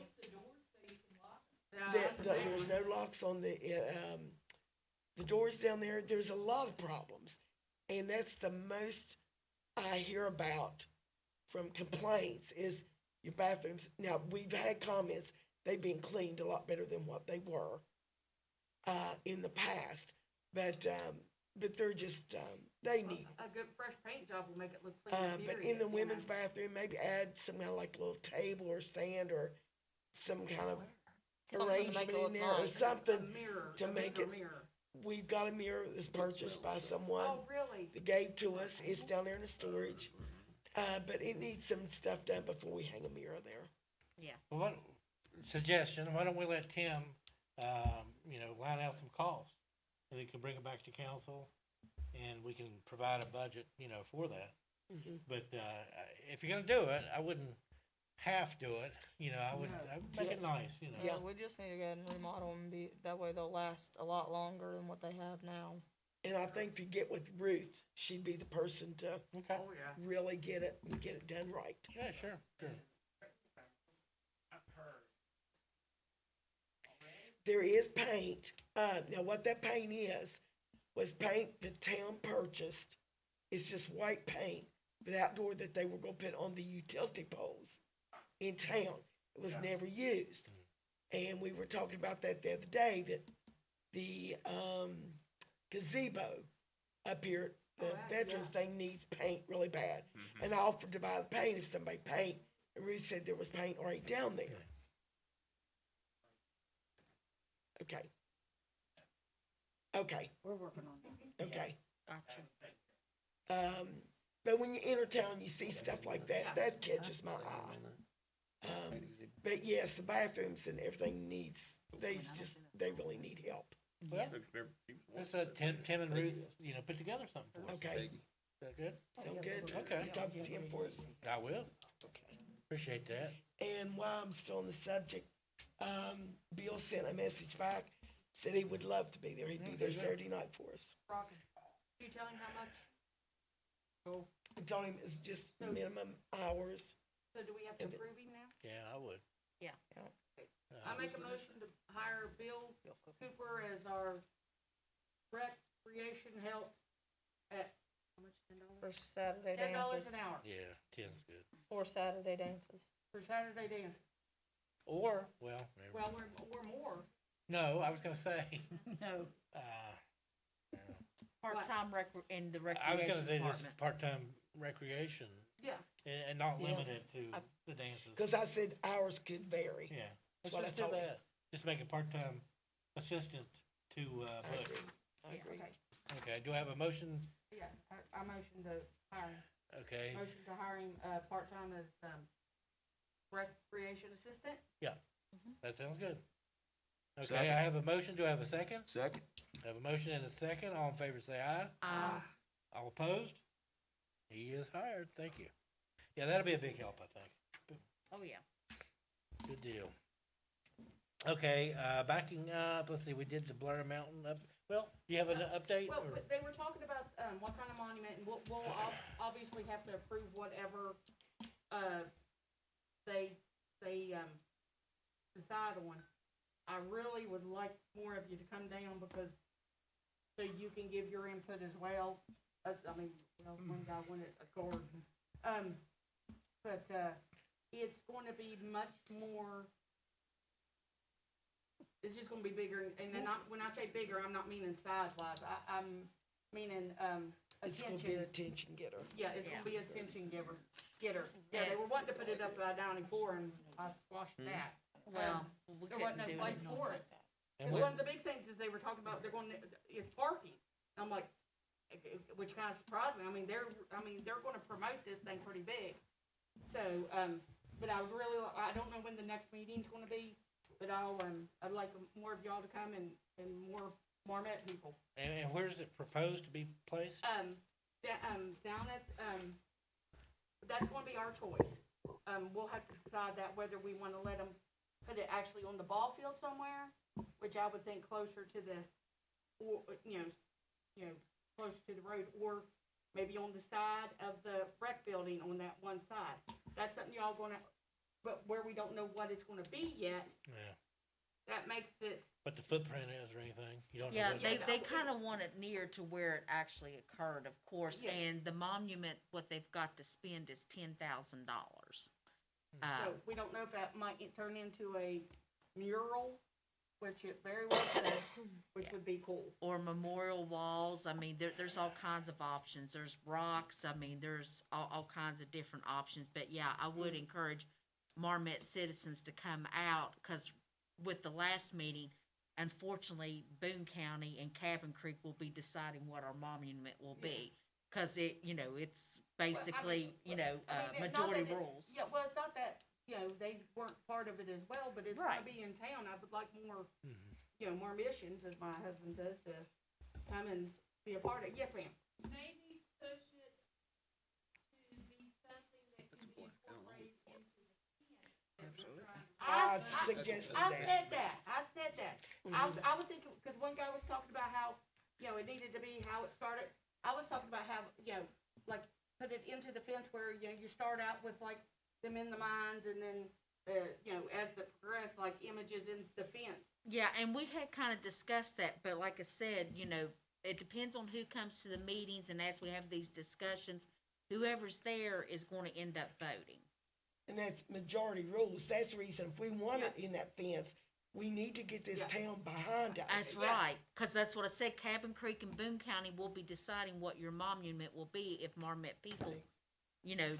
There's no locks on the doors down there. There's a lot of problems. And that's the most I hear about from complaints is your bathrooms. Now, we've had comments, they've been cleaned a lot better than what they were in the past. But they're just, they need. A good fresh paint job will make it look clean. But in the women's bathroom, maybe add some kind of like little table or stand or some kind of Something to make it arrangement in look there or nice. something A mirror. to make it. Mirror. We've got a mirror that's purchased by someone Oh, really? that gave to us. It's down there in the storage. But it needs some stuff done before we hang a mirror there. Well, suggestion, why don't we let Tim, line out some costs? And he can bring it back to council and we can provide a budget, for that. Mhm. But, if you're gonna do it, I wouldn't half do it, I would make it nice, Yeah. We just need to go ahead and remodel them, that way they'll last a lot longer than what they have now. And I think if you get with Ruth, she'd be the person to Okay, Oh, yeah. really get it and get it done right. yeah, sure. There is paint. Now what that paint is, was paint the town purchased. It's just white paint, the outdoor that they were gonna put on the utility poles in town. It was never used. And we were talking about that the other day, that the, gazebo up here, the veterans thing needs paint really bad. And I offered to buy the paint if somebody paint, and Ruth said there was paint already down there. Okay. Okay, We're working on it. okay. Gotcha. But when you enter town, you see stuff like that, that catches my eye. But yes, the bathrooms and everything needs, they really need help. Well, let's let Tim and Ruth, put together something for us. Okay, Is that good? sound good? Okay. You talk to Tim for us? I will. Okay. Appreciate that. And while I'm still on the subject, Bill sent a message back, said he would love to be there. He'd be there Saturday night for us. Rocky, you tell him how much? I told him it's just minimum hours. So do we have to And the- approve him now? Yeah, I would. I make a motion to hire Bill Cooper as our recreation help at, how much, For $10? Saturday $10 dances, an hour Yeah, 10's good. for Saturday dances. for Saturday dance. Or, well, never- Well, we're more. no, I was gonna say, No. Part-time in the I was gonna recreation say this department. part-time recreation Yeah. and not Yeah. limited to I- the dances. Cause I said ours could vary. Yeah, let's what I just do told him. that. Just make a part-time assistant to, I Bush. agree, I Yeah, agree. okay. Okay, do I have a motion? Yeah, I motion to hire, Okay, motion to hire him, part-time as, recreation assistant. that sounds good. Okay, Second. I have a motion. Do I have a second? Second. I have a motion and a second. All in favor say aye. All opposed? He is hired. Thank you. Yeah, that'll be a big help, I think. Oh, yeah. Good deal. Okay, backing up, let's see, we did the Blair Mountain up, well, do you have an update? Well, or- they were talking about, what kind of monument, and we'll obviously have to approve whatever, they decide on. I really would like more of you to come down because, so you can give your input as well. I mean, you know, one guy wanted a garden. But it's gonna be much more, it's just gonna be bigger, and then when I say bigger, I'm not meaning size-wise, I'm meaning, It's gonna be an attention. attention getter. Yeah, it's gonna be attention getter. Yeah, they were wanting to put it up by Downing Four, and I squashed that. Well, we There couldn't wasn't do no place it. for it. And And we- one of the big things is they were talking about, they're going to, is parking. I'm like, which kind of surprised me. I mean, they're gonna promote this thing pretty big. So, but I don't know when the next meeting's gonna be, but I'd like more of y'all to come and more Marmet people. And where is it proposed to be placed? Down at, that's gonna be our choice. We'll have to decide that whether we wanna let them put it actually on the ball field somewhere, which I would think closer to the, or, you know, closer to the road, or maybe on the side of the rec building on that one side. That's something y'all gonna, but where we don't know what it's gonna be yet, Yeah, that makes it, what the footprint is or anything, you don't know? Yeah, what- they kind of want it near to where it actually occurred, of course, Yeah. and the monument, what they've got to spend is $10,000. so we don't know if that might turn into a mural, which it very well could, which would be cool. Or memorial walls, I mean, there's all kinds of options, there's rocks, I mean, there's all kinds of different options, but yeah, I would encourage Marmet citizens to come out, cause with the last meeting, unfortunately, Boone County and Cabin Creek will be deciding what our monument will be. Cause it, it's basically, I mean, not majority that it- rules. Yeah, well, it's not that, they weren't part of it as well, but it's Right. gonna be in town. I would like more, Mhm. more missions, as my husband says, to come and be a part of it. Yes, ma'am. Maybe push it to be something that can be incorporated into the tent that we're trying. I suggested I that. said that. I said that. Mhm. I was thinking, because one guy was talking about how, it needed to be how it started. I was talking about how, like, put it into the fence where, you start out with like them in the mines and then, as it progress, like images in the fence. Yeah, and we had kind of discussed that, but like I said, it depends on who comes to the meetings, and as we have these discussions, whoever's there is going to end up voting. And that's majority rules. That's the reason, if we want it in that fence, we need to get this Yeah. town behind us. That's Yes. right, because that's what I said, Cabin Creek and Boone County will be deciding what your monument will be if Marmet people,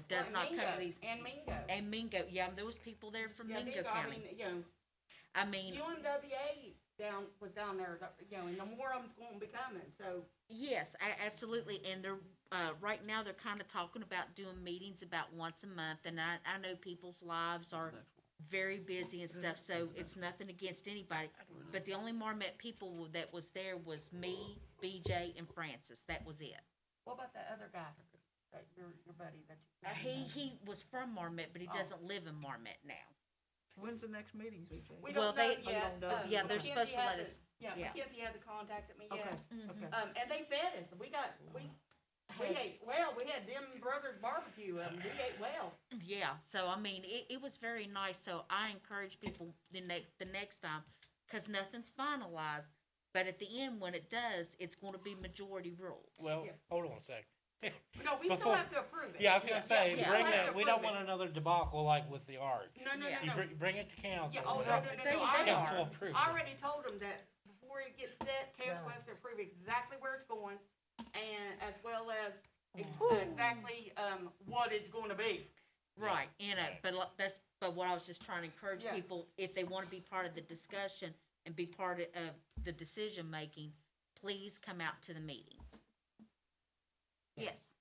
does Like not Mingo cover these. And Mingo. And Mingo, yeah, there was people there from Yeah, Mingo I County. mean, I mean, UMWA was down there, and the more of them's gonna be coming, so. yes, absolutely, and they're, right now, they're kind of talking about doing meetings about once a month, and I know people's lives are very busy and stuff, so it's nothing against anybody, but the only Marmet people that was there was me, BJ, and Francis, that was it. What about that other guy, that your buddy that He was from Marmet, but he Oh. doesn't live in Marmet now. When's the next meeting, BJ? We Well, don't know they- yet. yeah, they're supposed to let Mackenzie us- hasn't- Yeah, yeah. Mackenzie hasn't contacted me Okay, yet. Mhm. okay. And they fed us. We had, ate well, we had them brothers barbecue, we ate well. yeah, so I mean, it was very nice, so I encourage people the next time, cause nothing's finalized, but at the end, when it does, it's gonna be majority rules. Well, Yeah. hold on a second. No, we still Before- have to approve it. Yeah, I was gonna say, yeah. bring We have that, to we don't approve want another debacle like with the arch. No, no, Yeah. You no, no. bring it to council. Yeah, oh, and no, have no, no, They- no, they I are. council approve it. I already told them that before it gets set, council has to approve exactly where it's going, and as well as exactly, what it's gonna be. Right, but what I was just trying to encourage Yeah. people, if they wanna be part of the discussion and be part of the decision-making, please come out to the meetings. Yes,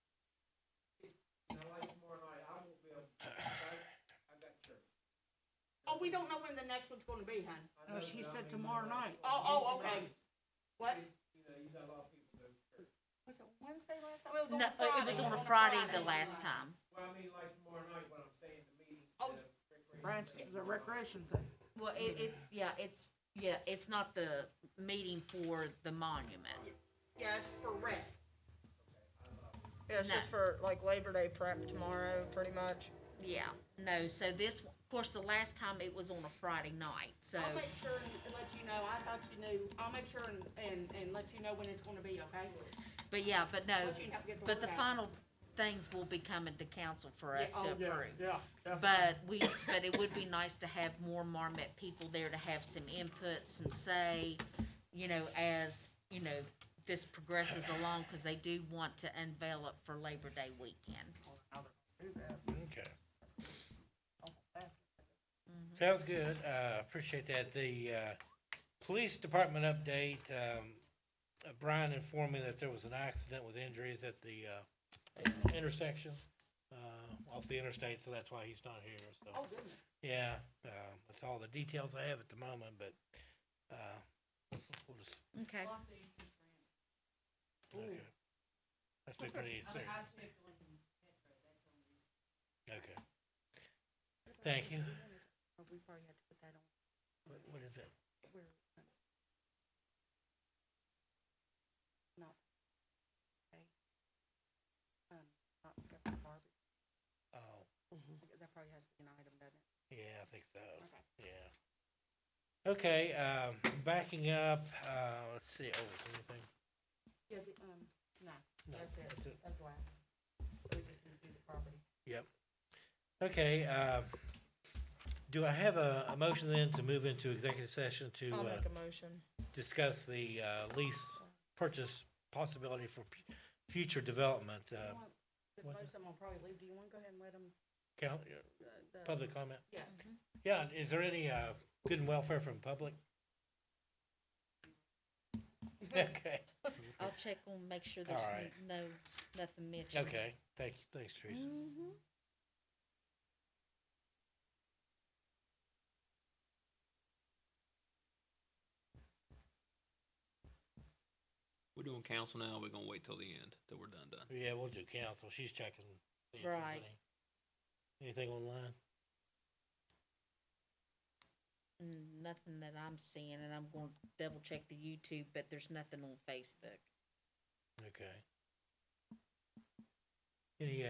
Oh, we don't know when the next one's gonna be, hon. No, she said tomorrow night. Oh, okay. What? Was it Wednesday last time? It was on no, a Friday. it was on a Friday the last time. Well, I mean, like tomorrow night, what I'm saying, the meeting. Oh. Branch, the recreation thing. Well, it's not the meeting for the monument. Yeah, it's for rec. Yeah, it's No. just for like Labor Day prep tomorrow, pretty much. Yeah, no, so this, of course, the last time it was on a Friday night, so, I'll make sure and let you know, I thought you knew, I'll make sure and let you know when it's gonna be, okay? but yeah, but no, Let you have to get the but the word out. final things will be coming to council for us Yeah, to oh, yeah, approve. But it would be nice to have more Marmet people there to have some input, some say, as, this progresses along, cause they do want to unveil it for Labor Day weekend. Okay. Mhm. Sounds good. Appreciate that. The, police department update, Brian informed me that there was an accident with injuries at the, intersection, off the interstate, so that's why he's not here, so. Oh, goodness. Yeah, that's all the details I have at the moment, but, we'll just, Okay. okay. That's been pretty easy. Okay. Thank you. Oh, we probably have to put that on. What is it? Where, not, okay. Not pepper garbage. Oh, That probably has to be an item, doesn't it? yeah, I think so. Okay. Yeah. Okay, backing up, let's see, oh, is there anything? Yeah, no, No, that's it. that's it. That's last. So we just need to do the property. Yep. Okay, do I have a motion then to move into executive session to, I'll make a motion. discuss the, lease purchase possibility for future development, Because what's most of them will probably leave. Do you want to go ahead and let them, count, the? public comment? Yeah. Yeah, is there any, good and welfare from public? Okay, I'll check on, make sure All there's right. nothing mentioned. okay, thanks, Teresa. Mhm. We're doing council now, we're gonna wait till the end, till we're done. Yeah, we'll do council, she's checking. see if there's Right. Anything online? Nothing that I'm seeing, and I'm going to double check the YouTube, but there's nothing on Facebook. Okay. Any,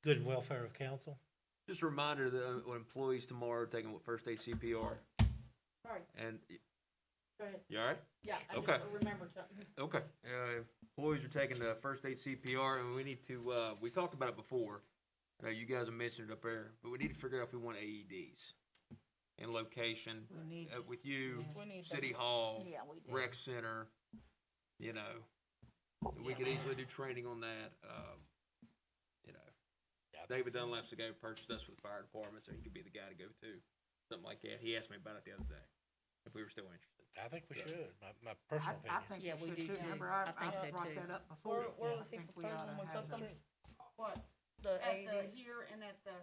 good and welfare of council? Just a reminder that employees tomorrow are taking what, first aid CPR, Sorry, and, go ahead. you alright? Yeah, I Okay. just remembered something. Okay, employees are taking the first aid CPR, and we need to, we talked about it before. I know you guys have mentioned it up there, but we need to figure out if we want AEDs. And location, We need, with you, We need City them. Hall, Yeah, we did. Rec Center, we could easily do training on that, Yeah, I think David so. Dunlap's the guy who purchased us for the fire department, so he could be the guy to go to, something like that. He asked me about it the other day, if we were still interested. I think we Yeah. should, my personal I opinion. think Yeah, we we should do too. too. Remember, I think so brought too. that up before. Where Yeah, was I he think we proposing oughta we have put them. them? What? The At the, AEDs? here and at the,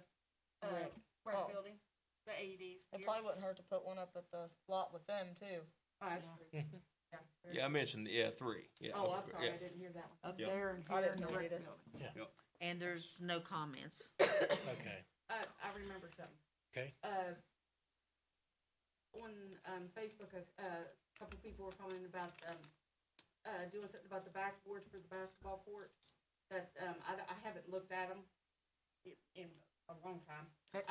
Rec. rec Oh. building, the AEDs. It here. probably wouldn't hurt to put one up at the lot with them too. Oh, that's true. Mhm. Yeah. Yeah, I mentioned, three, yeah. Oh, I'm sorry, yeah. I didn't hear that one. Up Yep. there and I here in didn't the know rec either. building. And there's no comments. Okay, I remember something. okay, On, Facebook, a couple people were commenting about, doing something about the backboards for the basketball court, that, I haven't looked at them in a long time.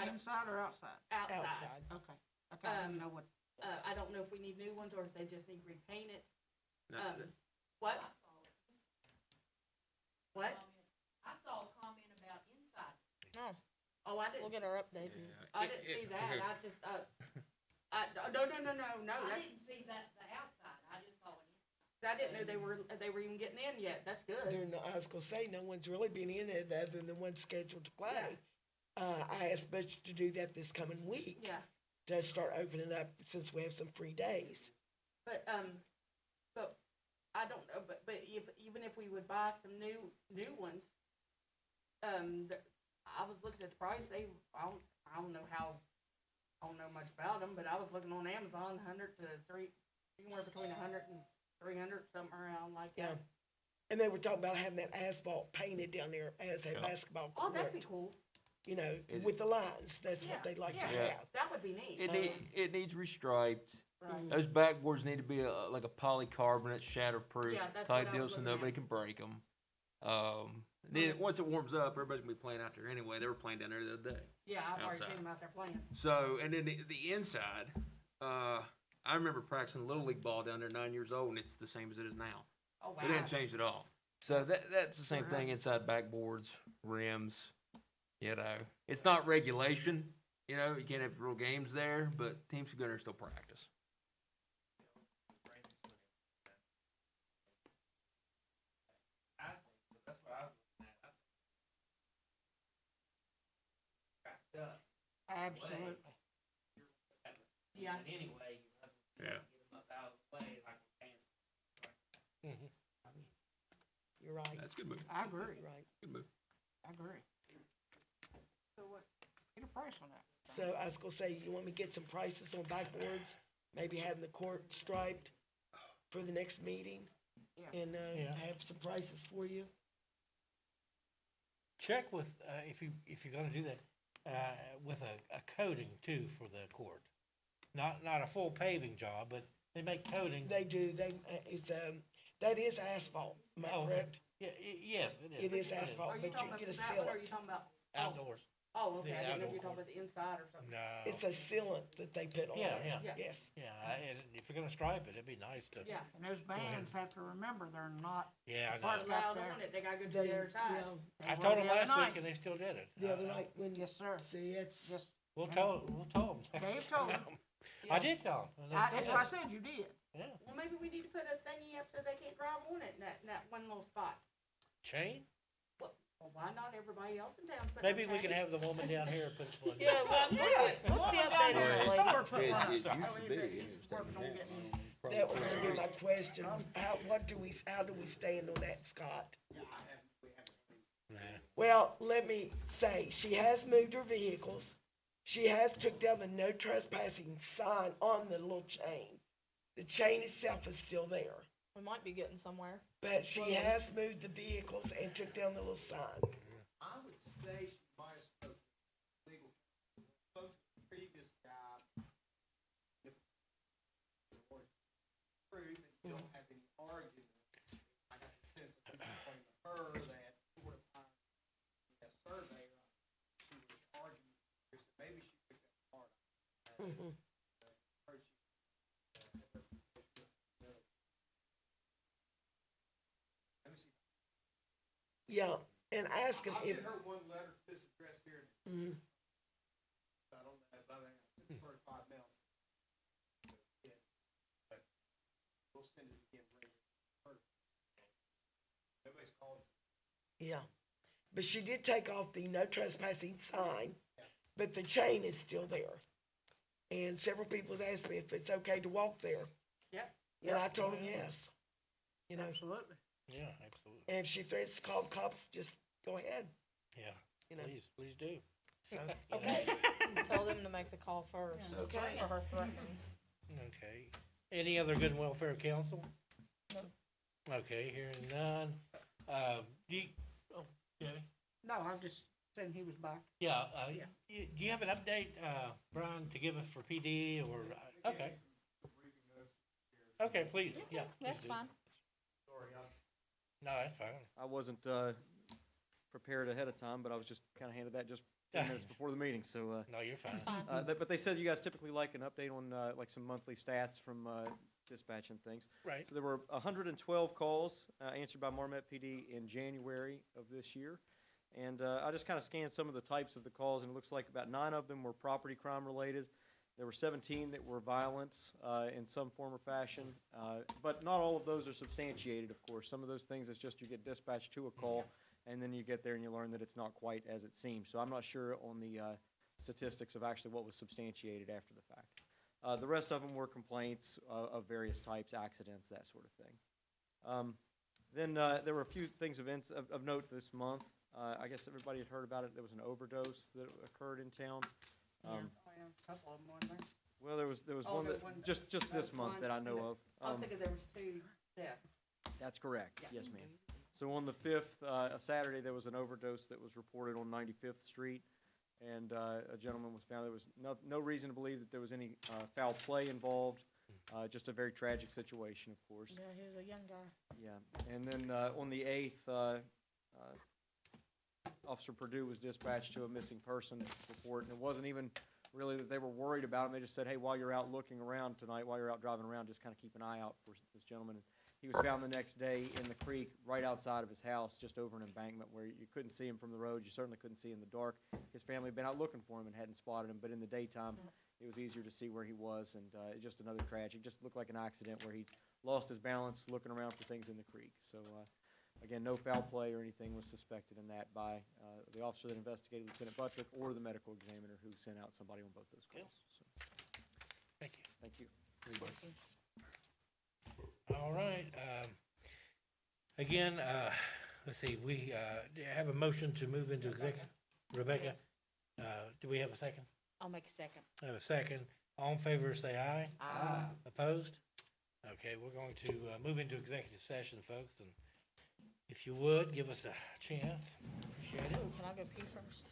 Inside or outside? Outside. Okay, okay, I didn't know what. I don't know if we need new ones or if they just need repainted. No, What? What? I saw a comment about inside. No, Oh, I didn't. we'll get our update. I didn't see that, I just, no, that's, see that, the outside, I just saw it. I didn't know they were even getting in yet, that's good. They're not, I was gonna say, no one's really been in it other than the one scheduled to play. I asked Butch to do that this coming week, Yeah, to start opening up since we have some free days. but I don't know, but if, even if we would buy some new ones, I was looking at the price, I don't know much about them, but I was looking on Amazon, anywhere between 100 and 300, something around like Yeah. that. And they were talking about having that asphalt painted down there as a basketball Oh, that'd be court, cool. you know, It- with the lines, that's Yeah, what they'd like to yeah. have. That would be neat. it needs restriped. Right. Those backboards need to be like a polycarbonate, shatterproof Yeah, that's type what I deal, was so looking nobody at. can break them. Then once it warms up, everybody's gonna be playing out there anyway. They were playing down there the other day. Yeah, I've already outside. seen them out there playing. So, and then the inside, I remember practicing Little League ball down there 9 years old, and it's the same as it is now. Oh, wow. It didn't change at all. So that's the same thing inside backboards, rims, you know. It's not regulation, you know, you can't have real games there, but teams can go there and still practice. That's what I was looking at. Absolutely. Yeah. And anyway, you might as well Yeah. get them up out of the way like we can. You're right, That's a good move. I agree, you're right. Good move. I agree. So what? Get a price on that. So I was gonna say, you want me to get some prices on backboards, maybe having the court striped for the next meeting? Yeah. And, Yeah. have some prices for you? Check with, if you're gonna do that, with a coating too for the court. Not a full paving job, but they make coating. They do, that is asphalt, am I Oh, correct? Yeah, yes, it is. It is asphalt, Are you but talking you about get a that one, or are you sealant. talking about? Outdoors. Oh, okay, The I didn't know if outdoor you were talking about the inside or something. No. It's a sealant that they put on Yeah, it. yeah. Yeah. Yes, Yeah, and if you're gonna stripe it, it'd be nice to. Yeah. And those bands have to remember, they're not Yeah, I Part know. of Loud there. on it, they gotta go to they, the other side. yeah, They I were told them the other last night. week and they still did it. the other night when, Yes, sir. see, it's, Yes, We'll tell them. Dave told them. I did tell them. That's what I said, you did. Yeah. Well, maybe we need to put a thingy up so they can't drive on it in that one little spot. Chain? Well, why not everybody else in town put Maybe we can have the woman down here put one. Yeah, what's the update on the lady? It used to Oh, be. he's working on getting. that was gonna be my question. How do we stand on that, Scott? Nah. Well, let me say, she has moved her vehicles. She has took down the no trespassing sign on the little chain. The chain itself is still there, We might be getting somewhere. but she has moved the vehicles and took down the little sign. I would say she might have spoken legal. Spoke to the previous guy. If the word truth and you don't have any argument, I got the sense of between her that sort of time, a surveyor, she was arguing, so maybe she picked that part up. Mhm. Let me see. Yeah, and ask him I'll if, send her one letter to this address here. mhm. I don't know, but I think it's 35 mail. Yeah, but we'll send it again later. Nobody's called. Yeah, but she did take off the no trespassing sign, but the chain is still there. And several people have asked me if it's okay to walk there, Yep. and I told them yes. You know, Absolutely. Yeah, absolutely. and if she threatens to call the cops, just go ahead, Yeah, you know, please do. so, okay, Tell them to make the call first. okay. Or her threatening. Okay. Any other good and welfare council? No. Okay, hearing none. Do you, Debbie? No, I'm just saying he was back. Yeah, Yeah. do you have an update, Brian, to give us for PD or, okay. Okay, please, yeah. please That's do. fine. No, that's fine. I wasn't, prepared ahead of time, but I was just kinda handed that just 10 minutes before the meeting, so, No, you're fine. but they said you guys typically like an update on, like some monthly stats from, dispatch and things. Right. So there were 112 calls, answered by Marmet PD in January of this year. And, I just kinda scanned some of the types of the calls, and it looks like about 9 of them were property crime related. There were 17 that were violence, in some form or fashion, but not all of those are substantiated, of course. Some of those things, it's just you get dispatched to a call, and then you get there and you learn that it's not quite as it seems. So I'm not sure on the statistics of actually what was substantiated after the fact. The rest of them were complaints of various types, accidents, that sort of thing. Then there were a few things of note this month. I guess everybody had heard about it. There was an overdose that occurred in town. Oh, yeah, a couple of them, weren't there? Well, there was Oh, one there that, was one- just this one- month that I know of. I was thinking there was 2 deaths. That's correct, Yeah. yes, ma'am. So on the 5th, a Saturday, there was an overdose that was reported on 95th Street, and a gentleman was found. There was no reason to believe that there was any foul play involved, just a very tragic situation, of course. Yeah, he was a young guy. Yeah, and then on the 8th, Officer Purdue was dispatched to a missing person report, and it wasn't even really that they were worried about him. They just said, hey, while you're out looking around tonight, while you're out driving around, just kind of keep an eye out for this gentleman. And he was found the next day in the creek right outside of his house, just over an embankment where you couldn't see him from the road. You certainly couldn't see in the dark. His family had been out looking for him and hadn't spotted him, but in the daytime, it was easier to see where he was, and just another tragic. Just looked like an accident where he lost his balance looking around for things in the creek. So, again, no foul play or anything was suspected in that by the officer that investigated, Lieutenant Buttrick, or the medical examiner who sent out somebody on both those calls. So, Thank you. thank you. All right, again, let's see, we, have a motion to move into executive. Rebecca, do we have a second? I'll make a second. I have a second. All in favor, say aye. Aye. Opposed? Okay, we're going to, move into executive session, folks, and if you would, give us a chance. Appreciate it. Ooh, can I go pee first?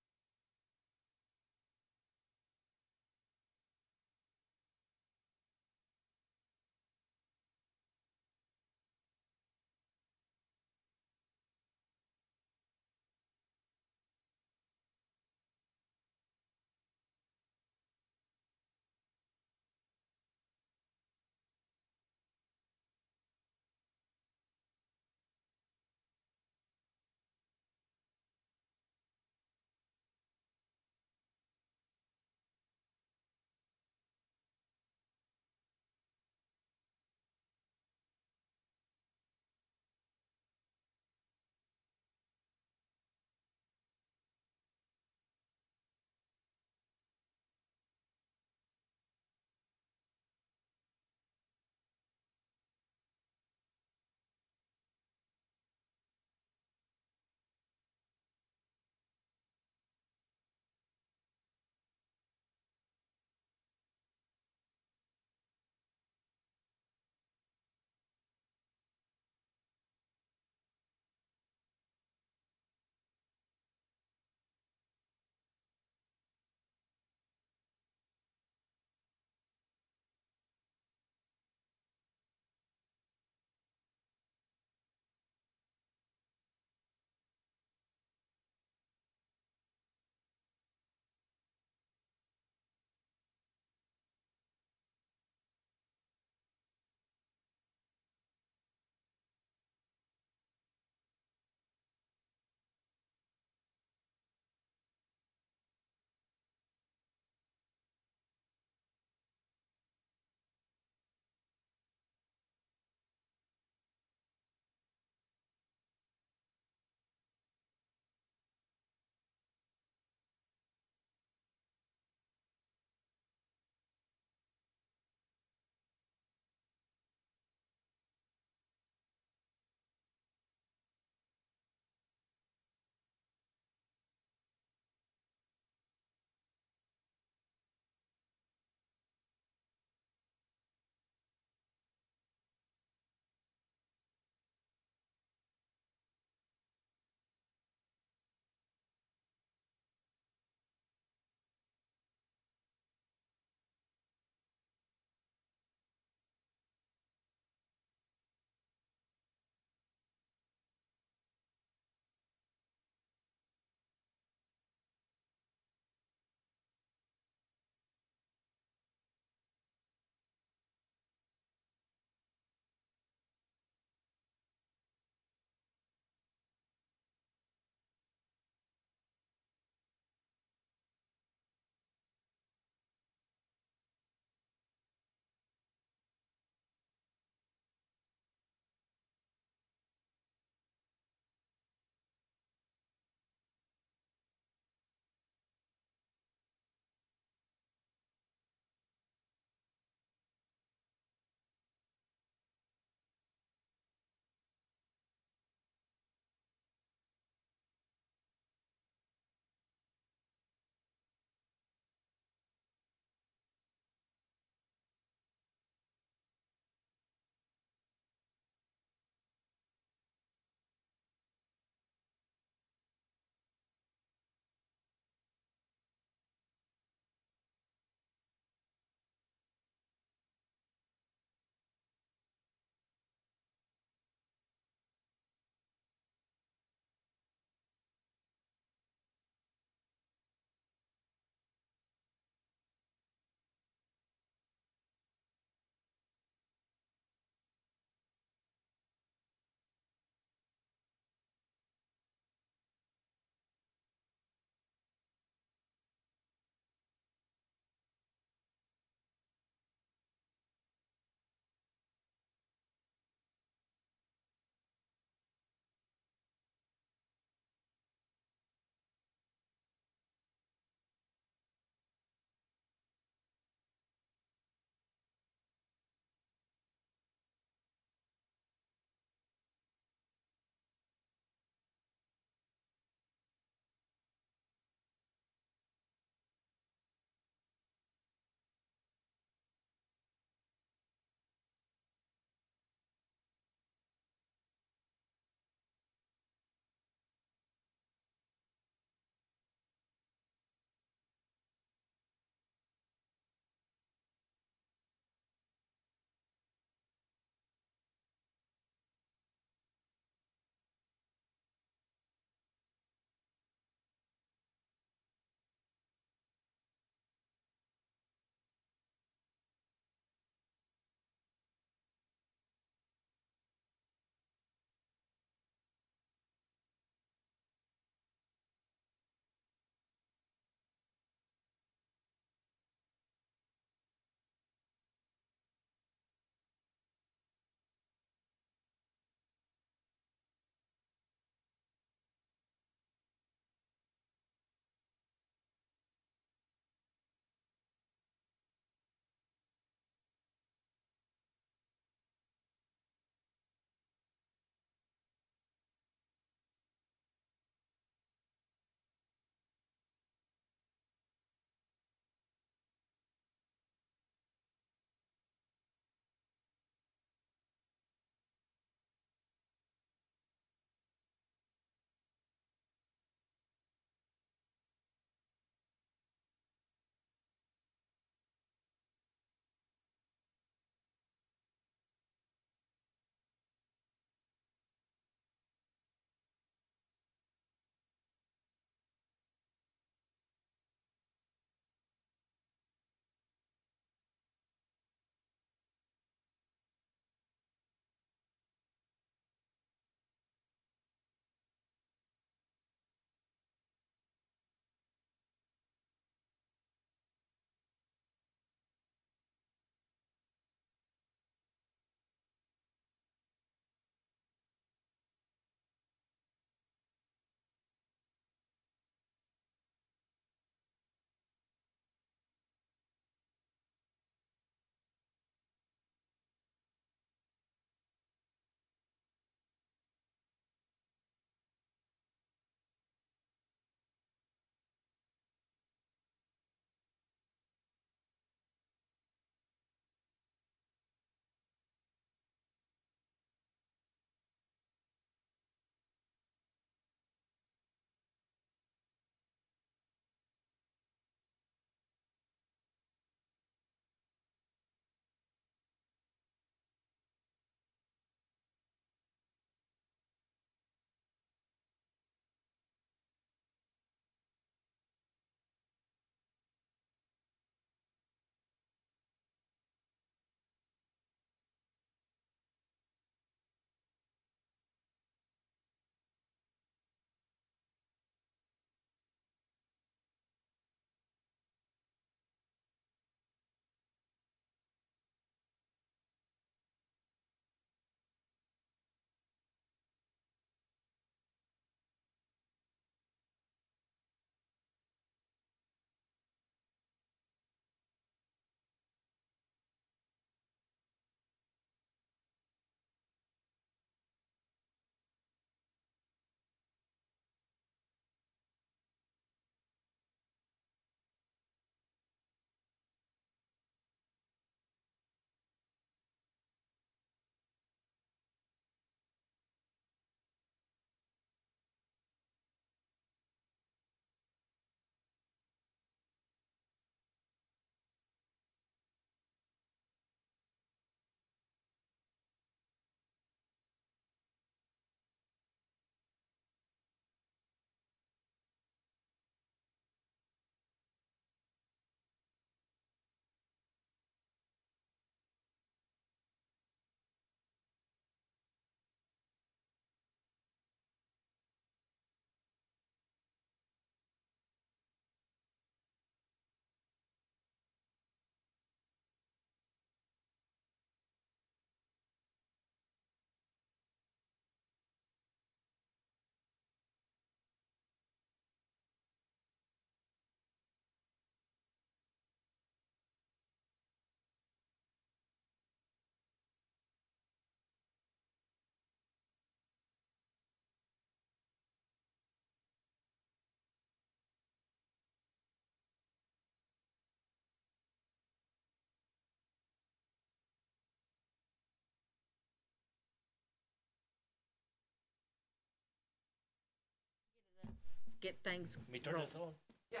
get things Let me turn rolling. this on. Yeah.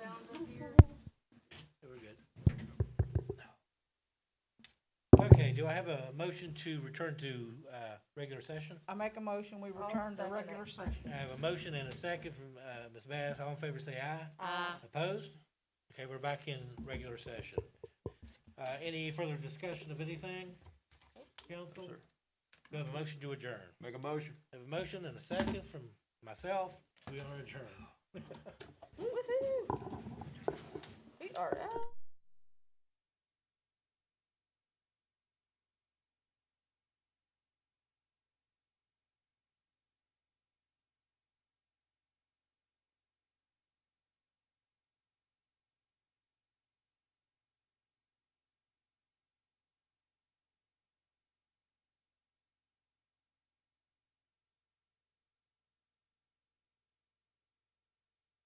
Sounds up here. We're good. Okay, do I have a motion to return to, regular session? I make a motion, we I'll return to second regular it. session. I have a motion and a second from, Ms. Bass. All in favor, say aye. Aye. Opposed? Okay, we're back in regular session. Any further discussion of anything? Council? Sir. We have a motion to adjourn. Make a motion. Have a motion and a second from myself. We are adjourned. Woohoo! We are out.